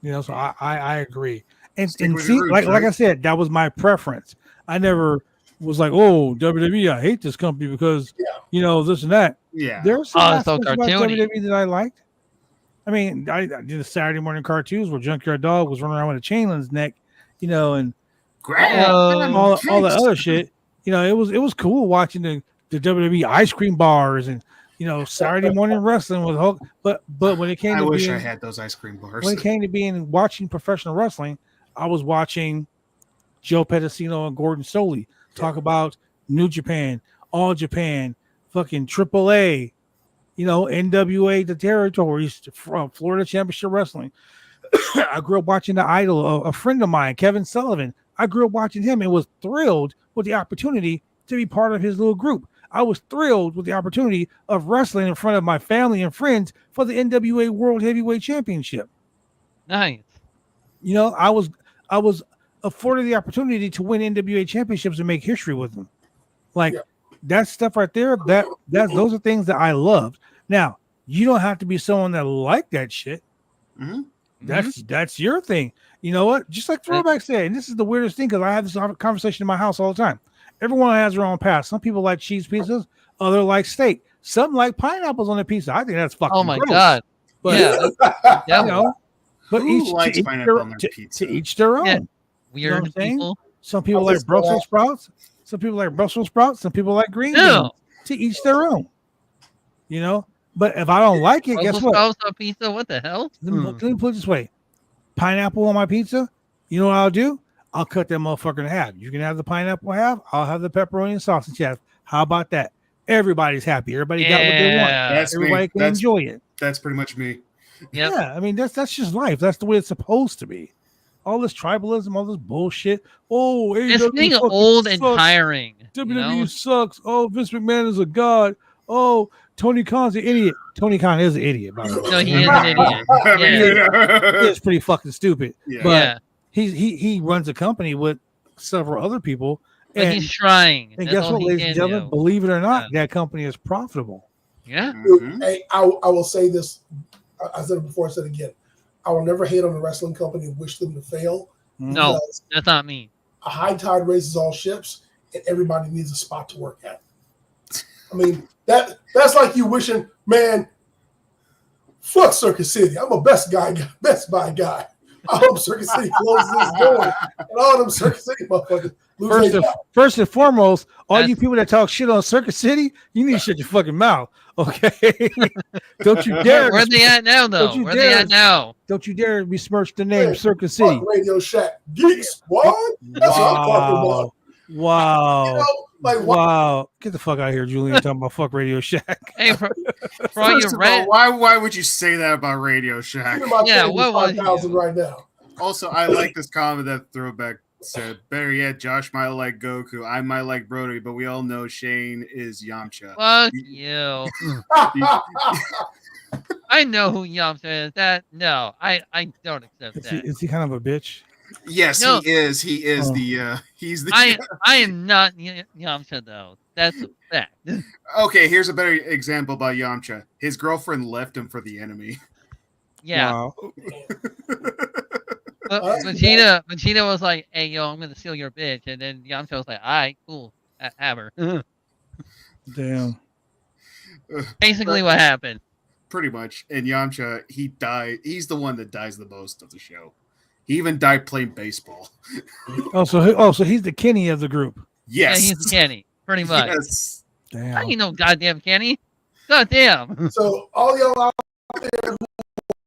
You know, so I agree. And see, with your roots, like right? I said, that was my preference. I never was like, oh, WWE, I hate this company because, you know, this and that. Yeah. There's some Oh, it's so aspects about cartoony. WWE that I liked. I mean, I did the Saturday morning cartoons where Junkyard Dog was running around with a chain on his neck, you know, and all the other shit. You know, it was cool watching the WWE ice cream bars and, you know, Saturday morning wrestling with Hulk. But when it came I to wish being, I had those ice cream bars. when it came to being watching professional wrestling, I was watching Joe Pedicino and Gordon Soley talk about New Japan, All Japan, fucking AAA, you know, NWA, the territories from Florida Championship Wrestling. I grew up watching the idol, a friend of mine, Kevin Sullivan. I grew up watching him and was thrilled with the opportunity to be part of his little group. I was thrilled with the opportunity of wrestling in front of my family and friends for the NWA World Heavyweight Championship. Nice. You know, I was afforded the opportunity to win NWA championships and make history with them. Like that stuff right there, those are things that I loved. Now, you don't have to be someone that like that shit. Mm-hmm. That's your thing. You know what? Just like Throwback said, and this is the weirdest thing because I have this conversation in my house all the time. Everyone has their own path. Some people like cheese pizzas, others like steak. Some like pineapples on their pizza. I think that's fucking Oh my gross. god. But, Yeah. you know, but Who likes pineapple on their pizza? to each their own. Yeah. You know Weird what I'm saying? people. Some people like Brussels sprouts. Some people like Brussels sprouts. Some people like green Ew. beans. To each their own. You know, but if I don't like it, guess Brussels what? sprouts on pizza? What the hell? Let me put it this way: pineapple on my pizza. You know what I'll do? I'll cut that motherfucker in half. You can have the pineapple half. I'll have the pepperoni and sausage half. How about that? Everybody's happy. Everybody got what they want. That's Everybody me. can enjoy it. That's pretty much me. Yep. Yeah, I mean that's just life. That's the way it's supposed to be. All this tribalism, all this bullshit. Oh, It's AEW being fucking old and sucks. tiring. WWE You know? sucks. Oh, Vince McMahon is a god. Oh, Tony Khan's an idiot. Tony Khan is an idiot, by the way. No, he is an idiot. Yeah. He is pretty fucking stupid. Yeah. But Yeah. he runs a company with several other people. But And, he's trying. and That's guess all what, he ladies can and gentlemen? do. Believe it or not, that company is profitable. Yeah. Mhm. Hey, I will say this. I said it before. I said it again. I will never hate on a wrestling company and wish them to fail. No, because that's not me. a high tide raises all ships, and everybody needs a spot to work at. I mean, that's like you wishing, man, fuck Circuit City. I'm a Best Buy guy. I hope Circuit City closes its door, and all them Circuit City motherfuckers. First and foremost, all That's- you people that talk shit on Circuit City, you need to shut your fucking mouth, okay? Don't you dare. Where they at now, though? Don't you Where dare. they at now? Don't you dare besmirch the name Circuit City. Fuck Radio Shack. Geek Squad? That's what I'm talking about. Wow. You know, like, Wow. Get the fuck out of here, Julian, talking about fuck Radio Shack. Hey, for all First you of all, red, why would you say that about Radio Shack? Yeah, what was 5,000 you? right now. Also, I like this comment that Throwback said. Better yet, Josh might like Goku. I might like Brody, but we all know Shane is Yamcha. fuck you. I know who Yamcha is. No, I don't accept that. Is he kind of a bitch? Yes, No. he is. He is Oh. he's the I am not Yamcha though. That's a fact. Okay, here's a better example about Yamcha. His girlfriend left him for the enemy. Yeah. Wow. Vegeta was like, "Hey, yo, I'm gonna steal your bitch," and then Yamcha was like, "All right, cool, have her." Damn. Basically, what happened. Pretty much. And Yamcha, he died. He's the one that dies the most of the show. He even died playing baseball. So he's the Kenny of the group. Yes. Yeah, he's Kenny, pretty much. Yes. Damn. I ain't no goddamn Kenny. Goddamn. So all y'all out there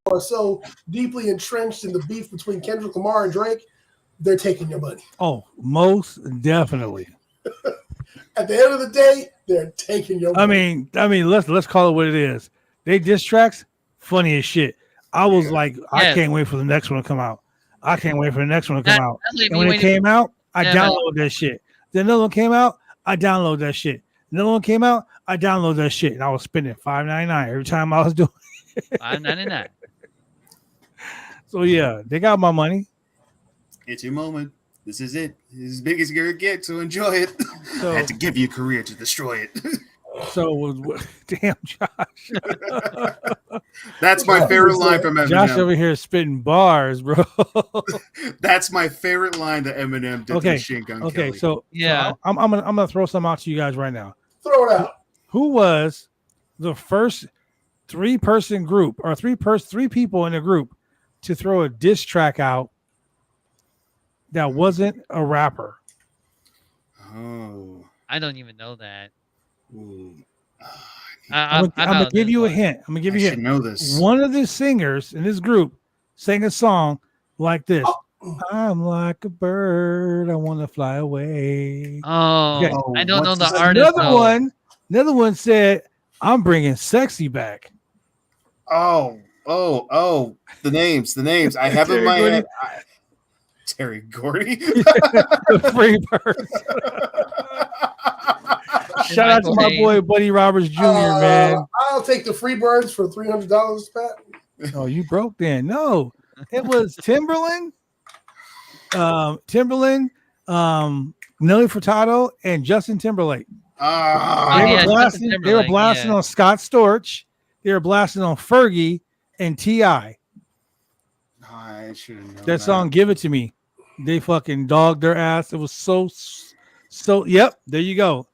who are so deeply entrenched in the beef between Kendrick Lamar and Drake, they're taking your money. Oh, most definitely. At the end of the day, they're taking your money. I mean, let's call it what it is. They diss tracks, funny as shit. I was like, I Yes. can't wait for the next one to come out. I can't wait for the next one to come out. That's like And me when it waiting- came out, I Yeah, downloaded that shit. Then another one came out, I downloaded that shit. Another one came out, I downloaded that shit, and I was spending $5.99 every time I was doing. $5.99. So yeah, they got my money. It's your moment. This is it. It's as big as you're gonna get, so enjoy it. So- I had to give you a career to destroy it. So damn, Josh. That's my favorite line from Eminem. Josh over here spitting bars, bro. That's my favorite line that Eminem did to Okay. Machine Gun Okay, Kelly. so Yeah. I'm gonna throw some out to you guys right now. Throw it out. Who was the first three-person group or three people in a group to throw a diss track out that wasn't a rapper? Oh. I don't even know that. Ooh. I'm gonna give you a hint. I'm gonna give I you a should hint. know this. One of the singers in this group sang a song like this. I'm like a bird, I want to fly away. Oh, Okay. I don't know What's the this? artist. though. Another one said, I'm bringing sexy back. Oh. The names. I have in Terry my Gordy? head. Terry Gordy. The free bird. Shout out to my Michael boy Buddy Roberts Jr., man. I'll take the free birds for $300, Pat. Oh, you broke then. No, it was Timberland, Nelly Furtado, and Justin Timberlake. Ah. They, yeah, were Justin blasting, they were Timberlake, blasting yeah. on Scott Storch. They were blasting on Fergie and T.I. I should have known That song, Give It To Me. They fucking dogged their ass. It was so, yep, there you go.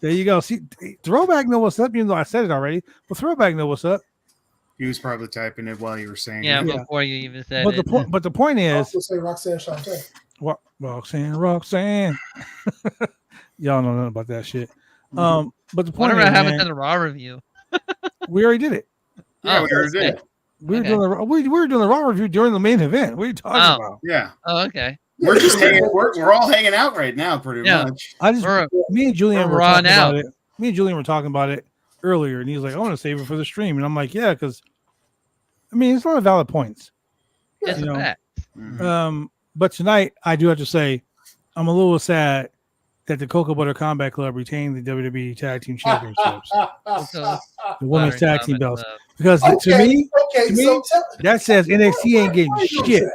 There you go. See, Throwback know what's up, even though I said it already, but Throwback know what's up. He was probably typing it while you were saying Yeah, it. Yeah. before you even said But it. the point I'll is, also say Roxanne Shante. what Roxanne. Y'all know nothing about that shit. But the point Whatever is, happened man, to the Raw review? we already did it. Yeah, Oh, we already okay. did. We were Okay. doing we were doing the Raw review during the main event. What are you talking Oh. about? Yeah. Oh, okay. We're just hanging. We're all hanging out right now, pretty Yeah. much. I just We're- me and Julian we're were raw talking now. about it. Me and Julian were talking about it earlier, and he was like, "I want to save it for the stream," and I'm like, "Yeah," because I mean, it's a lot of valid points. It's You a know. fact. Mhm. But tonight I do have to say, I'm a little sad that the Cocoa Butter Combat Club retained the WWE Tag Team Championships, So, the women's Modern tag team Combat belts, Club. because to me okay, to me, so that says NXT ain't getting why are you shit. upset?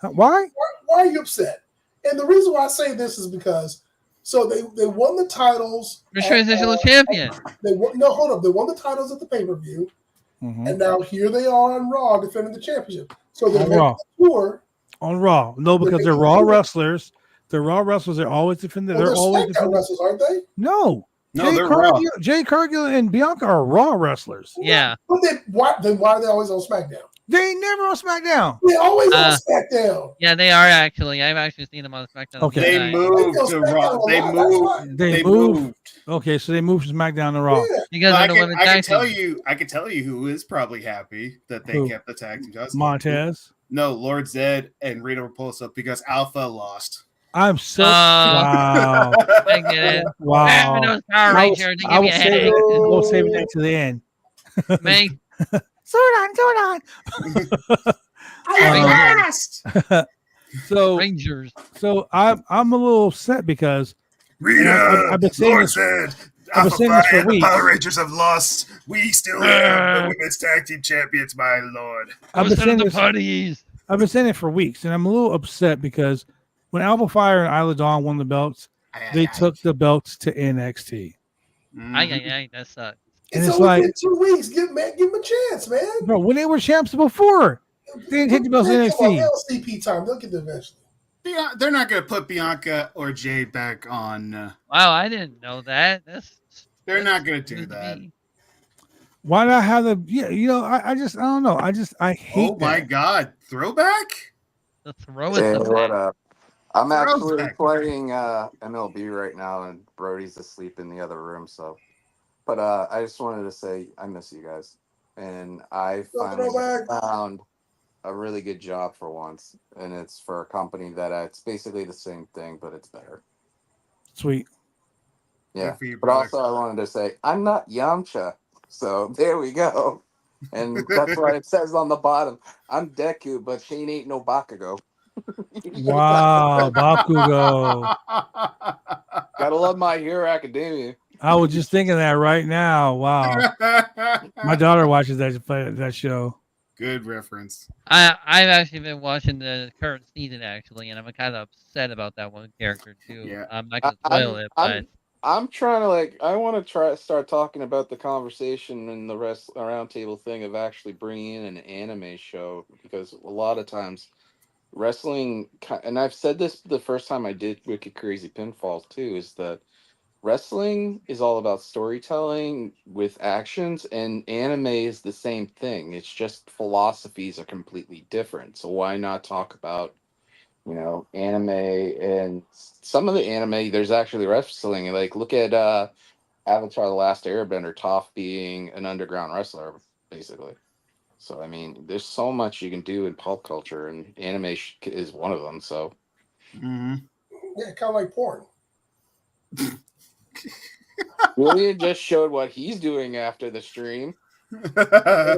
Huh, why? Why are you upset? And the reason why I say this is because so they won the titles. You're at, transitional champion. They won, no, hold up. They won the titles at the pay-per-view, Mhm. and now here they are on Raw defending the championship. So they're On making Raw. a tour. On Raw, no, because they're Raw wrestlers. They're Raw wrestlers. They're always defending. Well, They're they're always SmackDown defending. wrestlers, aren't they? No, No, they're Raw. Jay Cargill and Bianca are Raw wrestlers. Yeah. But why are they always on SmackDown? They ain't never on SmackDown. They always on SmackDown. Yeah, they are actually. I've actually seen them on SmackDown. Okay. They moved to Raw. They moved. Okay, so they moved from SmackDown to Raw. Yeah. Because I of the women's can tag tell team. you. I can tell you who is probably happy that they kept the tag team titles. Montez. No, Lord Zed and Rita Repulsa because Alpha lost. I'm so wow. I get it. Wow. Those Power Rangers, they I give me will a save headache. we'll save it to the end. Me? Zordon. So Rangers. So I'm a little upset because Rita, I've been saying Lord this. Zed, I've been saying this for and the weeks. Power Rangers have lost. We still have the women's tag team champions, my lord. I've been saying this. Parties. I've been saying it for weeks, and I'm a little upset because when Alpha Fire and Isla Dawn won the belts, they took the belts to NXT. That sucks. And It's it's only like, been 2 weeks. Give them a chance, man. bro, when they were champs before, they didn't take the belts to NXT. LCP time. They'll get there eventually. They're not going to put Bianca or Jay back on. Wow, I didn't know that. They're not going to do that. Why not have the? Yeah, I don't know. I hate. Oh my God, throwback! The throw Hey, it. what up? I'm actually Throwback. playing MLB right now, and Brody's asleep in the other room. So, but I just wanted to say I miss you guys, and I finally found a really good job for once, and it's for a company that it's basically the same thing, but it's better. Sweet. Yeah, for you, but brother. also I wanted to say I'm not Yamcha, so there we go, and that's why it says on the bottom I'm Deku, but she ain't no Bakugo. Wow, Bakugo. Gotta love My Hero Academia. I was just thinking that right now. Wow, my daughter watches that show. Good reference. I've actually been watching the current season actually, and I'm kind of upset about that one character too. Yeah. I'm not gonna spoil it, but I'm trying to I want to start talking about the conversation and the roundtable thing of actually bringing in an anime show, because a lot of times wrestling, and I've said this the first time I did Wicked Crazy Pinfall too, is that wrestling is all about storytelling with actions, and anime is the same thing. It's just philosophies are completely different. So why not talk about, anime? And some of the anime, there's actually wrestling. Like, look at Avatar: The Last Airbender, Toph being an underground wrestler, basically. So, I mean, there's so much you can do in pop culture, and anime is one of them. So, Yeah, kind of like porn. William just showed what he's doing after the stream. I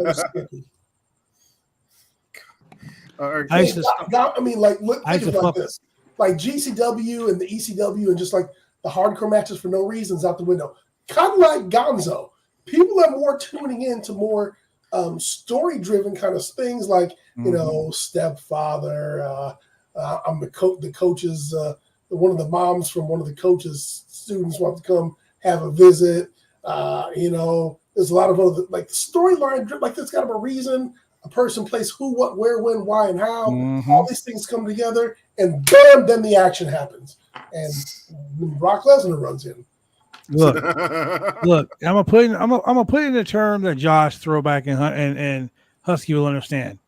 mean, like, look at it like this. Like GCW and the ECW and just like the hardcore matches for no reasons out the window. Kind of like Gonzo. People are more tuning in to more story-driven kind of things, like, stepfather. I'm the coach's, one of the moms from one of the coach's students want to come have a visit. There's a lot of other, like, storyline, like, there's got to be a reason. A person plays who, what, where, when, why, and how. All these things come together, and bam, then the action happens. And Brock Lesnar runs in. Look, I'm gonna put in a term that Josh Throwback and Husky will understand.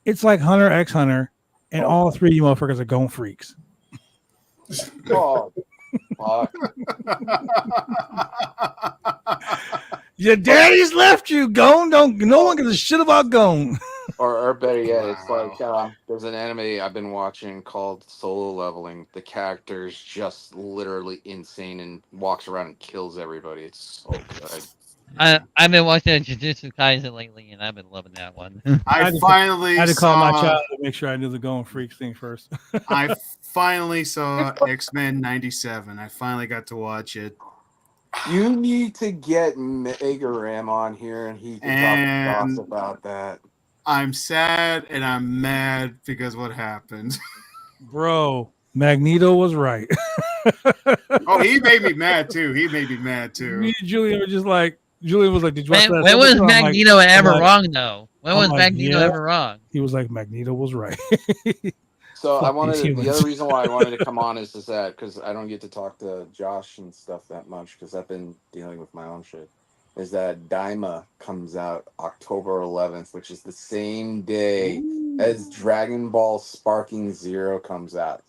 It's like Hunter x Hunter, and all three of you motherfuckers are gone freaks. Oh, fuck. Your daddy's left you. Gone. No one gives a shit about Gone. Or better yet, it's like there's an anime I've been watching called Solo Leveling. The character's just literally insane and walks around and kills everybody. It's so good. I've been watching Jujutsu Kaisen lately, and I've been loving that one. I had to call my child to make sure I knew the Gone Freaks thing first. I finally saw X-Men 97. I finally got to watch it. You need to get Mega Ram on here, and he can talk about that. I'm sad and I'm mad because what happened. Bro, Magneto was right. Oh, he made me mad too. Me and Julian were just like, Julian was like, did you watch that? When was Magneto ever wrong, though? When was Magneto ever wrong? He was like, Magneto was right. So I Fuck wanted these the humans. other reason why I wanted to come on is that because I don't get to talk to Josh and stuff that much because I've been dealing with my own shit. Is that Daima comes out October 11th, which is the same day as Dragon Ball Sparking Zero comes out.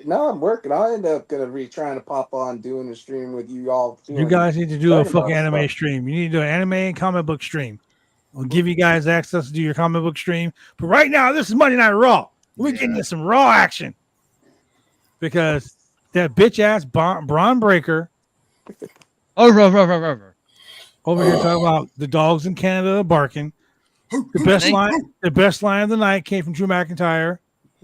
Now I'm working. I end up gonna be trying to pop on doing a stream with you all. You Doing guys need to do a Dragon Ball fucking anime stuff. stream. You need to do an anime and comic book stream. We'll give you guys access to do your comic book stream. But right now, this is Monday Night Raw. We're getting into some Raw action because that bitch ass Braun Breaker over here talking about the dogs in Canada barking. The best line of the night came from Drew McIntyre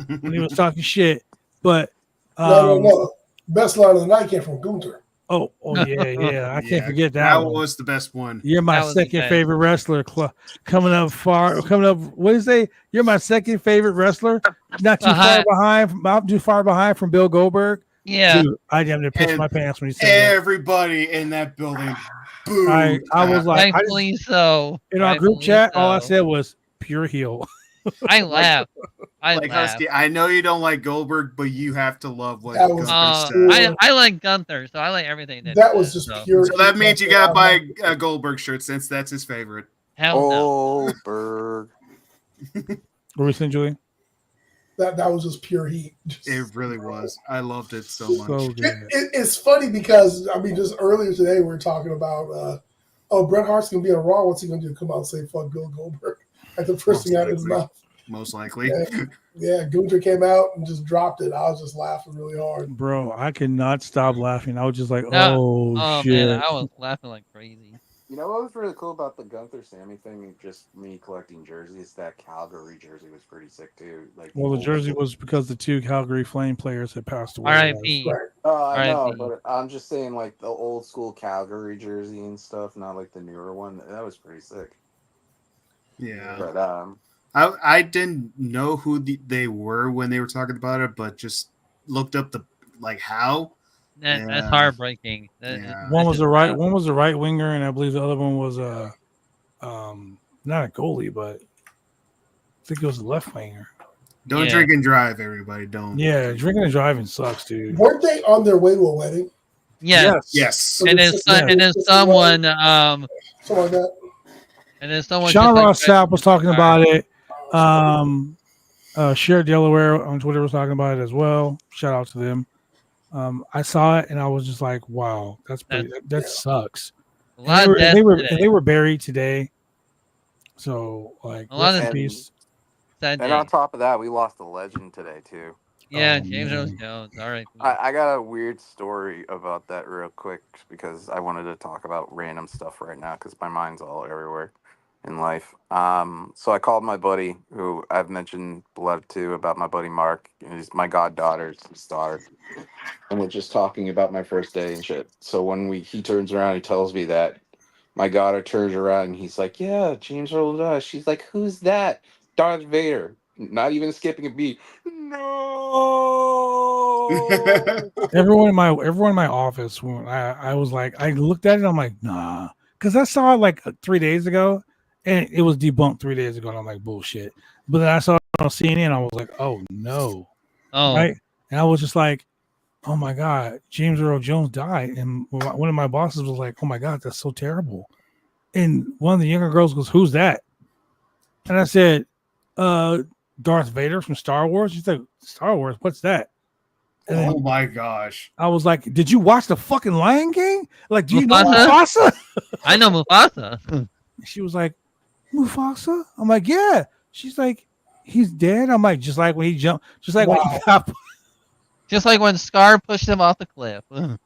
when he was talking shit. But no. Best line of the night came from Gunther. Oh yeah. I can't forget that one. Was the best one. You're my second favorite wrestler. Coming up. What do you say? You're my second favorite wrestler. Not too far behind from Bill Goldberg. Yeah. Dude, I damn near pissed my pants when he said everybody in that building. Booed. I was like, rightfully so. In our group chat, all I said was pure heel. I laughed. I laughed. Husky, I know you don't like Goldberg, but you have to love what Gunther said. I like Gunther, so I like everything that was just pure. So that means you gotta buy a Goldberg shirt since that's his favorite. Hell no. Goldberg. What were you saying, Julian? That was just pure heat. It really was. I loved it so much. It's funny because just earlier today we were talking about Bret Hart's gonna be on Raw. What's he gonna do? Come out and say fuck Bill Goldberg? Like the first thing out of his mouth. Most likely. Yeah, Gunther came out and just dropped it. I was just laughing really hard. Bro, I could not stop laughing. I was just like, oh shit. Man, I was laughing like crazy. You know what was really cool about the Gunther Sammy thing? Just me collecting jerseys. That Calgary jersey was pretty sick too. The jersey was because the two Calgary Flame players had passed away. R.I.P. I know, but I'm just saying like the old school Calgary jersey and stuff, not like the newer one. That was pretty sick. Yeah. But I didn't know who they were when they were talking about it, but just looked up how. That's heartbreaking. One was the right winger, and I believe the other one was not a goalie, but I think it was a left winger. Don't drink and drive, everybody. Don't. Yeah, drinking and driving sucks, dude. Weren't they on their way to a wedding? Yes. So and there's someone something like that. And then someone. Sean Ross Sapp was talking about it. Cher Delaware on Twitter was talking about it as well. Shout out to them. I saw it and I was just like, "Wow, that sucks." They were buried today, so like a lot of peace. And on top of that, we lost a legend today too. Yeah, James Earl Jones. All right. I got a weird story about that real quick because I wanted to talk about random stuff right now because my mind's all everywhere in life. So I called my buddy, who I've mentioned blood to, about my buddy Mark. He's my goddaughter's daughter. And we're just talking about my first day and shit. So when he turns around, he tells me that my daughter turns around and he's like, "Yeah, James Earl Jones." She's like, "Who's that?" Darth Vader. Not even skipping a beat. No. everyone in my office, when I was like, I looked at it, I'm like, nah, because I saw it like 3 days ago, and it was debunked 3 days ago, and I'm like, bullshit. But then I saw it on CNN, I was like, oh no, right, and I was just like, oh my god, James Earl Jones died, and one of my bosses was like, oh my god, that's so terrible, and one of the younger girls goes, who's that? And I said, Darth Vader from Star Wars. She's like, Star Wars, what's that? And oh my gosh. I was like, did you watch the fucking Lion King? Like, do you know Mufasa? I know Mufasa. She was like, Mufasa? I'm like, yeah. She's like, he's dead? I'm like, just like when he jumped, just like when he got just like when Scar pushed him off the cliff. Oh,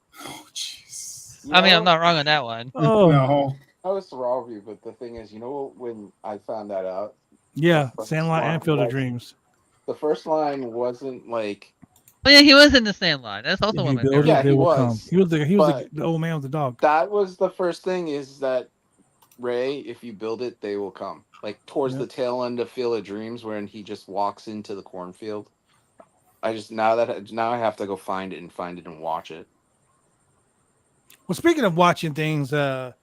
jeez. I mean, I'm not wrong on that one. Oh no. I was wrong with you, but the thing is, when I found that out, yeah, Sandlot and Field of Dreams. The first line wasn't like. Oh yeah, he was in the Sandlot. That's also one of my favorites. Yeah, he was. He was the old man with the dog. That was the first thing. Is that Ray? If you build it, they will come. Like towards the tail end of Field of Dreams, when he just walks into the cornfield. Now I have to go find it and watch it. Well, speaking of watching things, it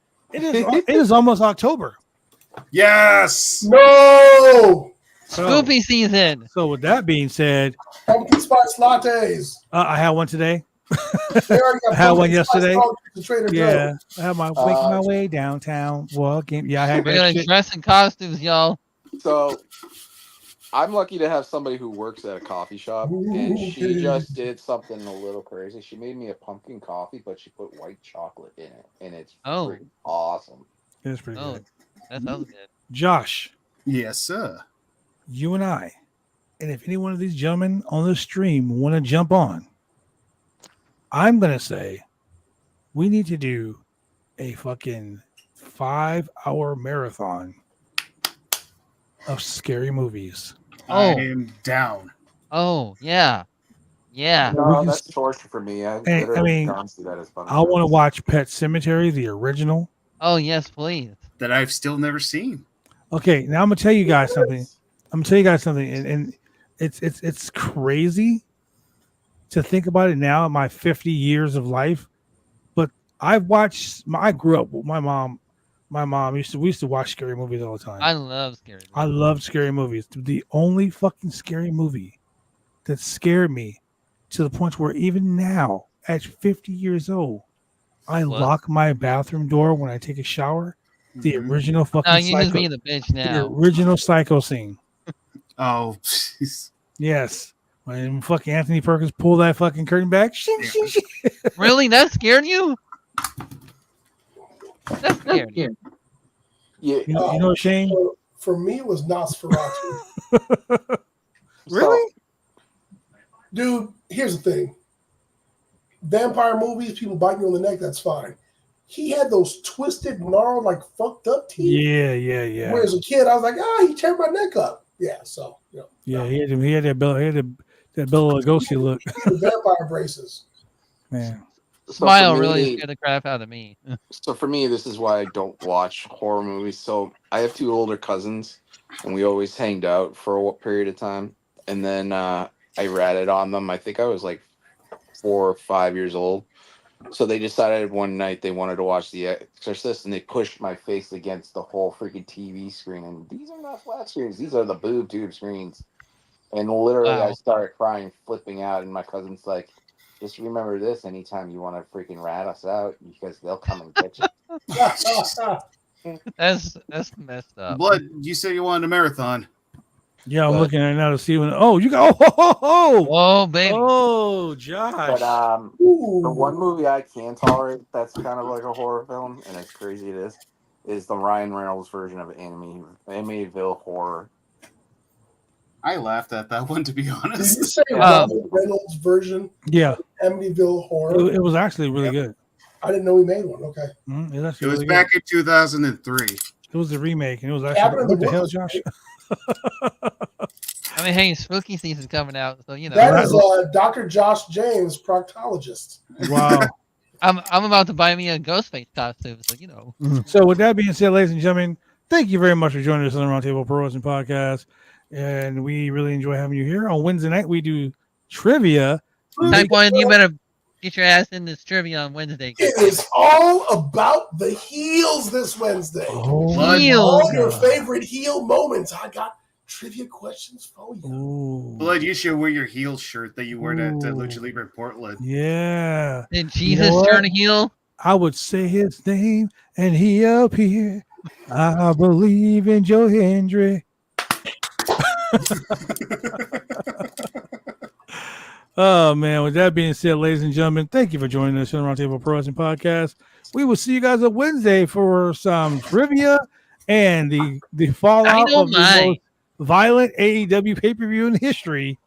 is almost October. Yes. No. Spoopy season. So with that being said, Pumpkin spice lattes. I had one today. They already got I had one pumpkin spice yesterday. lattes at Trader Yeah, Joe's. I had making my way downtown walking. Yeah, I had We're that gonna shit. dress in costumes, y'all. So I'm lucky to have somebody who works at a coffee shop, and she just did something a little crazy. She made me a pumpkin coffee, but she put white chocolate in it, and it's freaking awesome. It's pretty Oh, good. that sounds good. Josh, Yes, sir. you and I, and if any one of these gentlemen on the stream want to jump on, I'm gonna say we need to do a fucking 5-hour marathon of scary movies. I Oh. am down. Oh, yeah. Yeah. No, that's torture for me. I literally can't see that as fun. I want to watch Pet Cemetery, the original. Oh, yes, please. That I've still never seen. Okay, now I'm gonna tell you guys something. And it's crazy to think about it now in my 50 years of life. But I grew up with my mom. We used to watch scary movies all the time. I love scary movies. I love scary movies. The only fucking scary movie that scared me to the point where even now, at 50 years old, I lock my bathroom door when I take a shower. The original fucking No, you Psycho, just being the bitch the now. original Psycho scene. Oh, jeez. Yes. When fucking Anthony Perkins pulled that fucking curtain back. Shing, shing, shing. Really? That scared you? That scared you. Yeah. You know, Shane? For me, it was Nosferatu. Really? Dude, here's the thing. Vampire movies, people biting you on the neck, that's fine. He had those twisted, gnarled, like fucked up teeth. Yeah. Where as a kid, I was like, he teared my neck up. Yeah, so Yeah, he had that Bela Lugosi look. the vampire braces. Man. Smile really scared the crap out of me. So for me, this is why I don't watch horror movies. So I have 2 older cousins, and we always hanged out for a period of time. And then I ratted on them. I think I was like 4 or 5 years old. So they decided one night they wanted to watch The Exorcist, and they pushed my face against the whole freaking TV screen. And these are not flat screens; these are the boob tube screens. And literally, I started crying, flipping out. And my cousin's like, "Just remember this: anytime you want to freaking rat us out, because they'll come and get you." That's messed up. Blood, you said you wanted a marathon. Yeah, I'm looking at it now to see when. Oh, you got. Oh, baby. Oh, Josh. But the one movie I can tolerate that's kind of like a horror film, and as crazy it is the Ryan Reynolds version of Amityville Horror. I laughed at that one, to be honest. Did you say Ryan Reynolds version? Yeah. Amityville Horror. It was actually really good. I didn't know he made one. Okay. Mm-hmm. It was really back in 2003. It was a remake, and it was actually what the hell, Josh? I mean, hey, spooky season's coming out, so you know. That is Dr. Josh James, proctologist. Wow. I'm about to buy me a Ghostface costume, so you know. Mm-hmm. So with that being said, ladies and gentlemen, thank you very much for joining us on the Roundtable Pro Wrestling Podcast, and we really enjoy having you here. On Wednesday night, we do trivia. Type 1, you better get your ass in this trivia on Wednesday. It is all about the heels this Wednesday. All your favorite heel moments. I got trivia questions for you. Ooh. Blood, you should wear your heel shirt that you wore at Lucha Libre Portland. Yeah. Did Jesus turn a heel? I would say his name and he appeared. I believe in Joe Hendry. Oh, man. With that being said, ladies and gentlemen, thank you for joining us on the Roundtable Pro Wrestling Podcast. We will see you guys on Wednesday for some trivia and the fallout of the most violent AEW pay-per-view in history.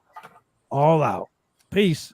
All out. Peace.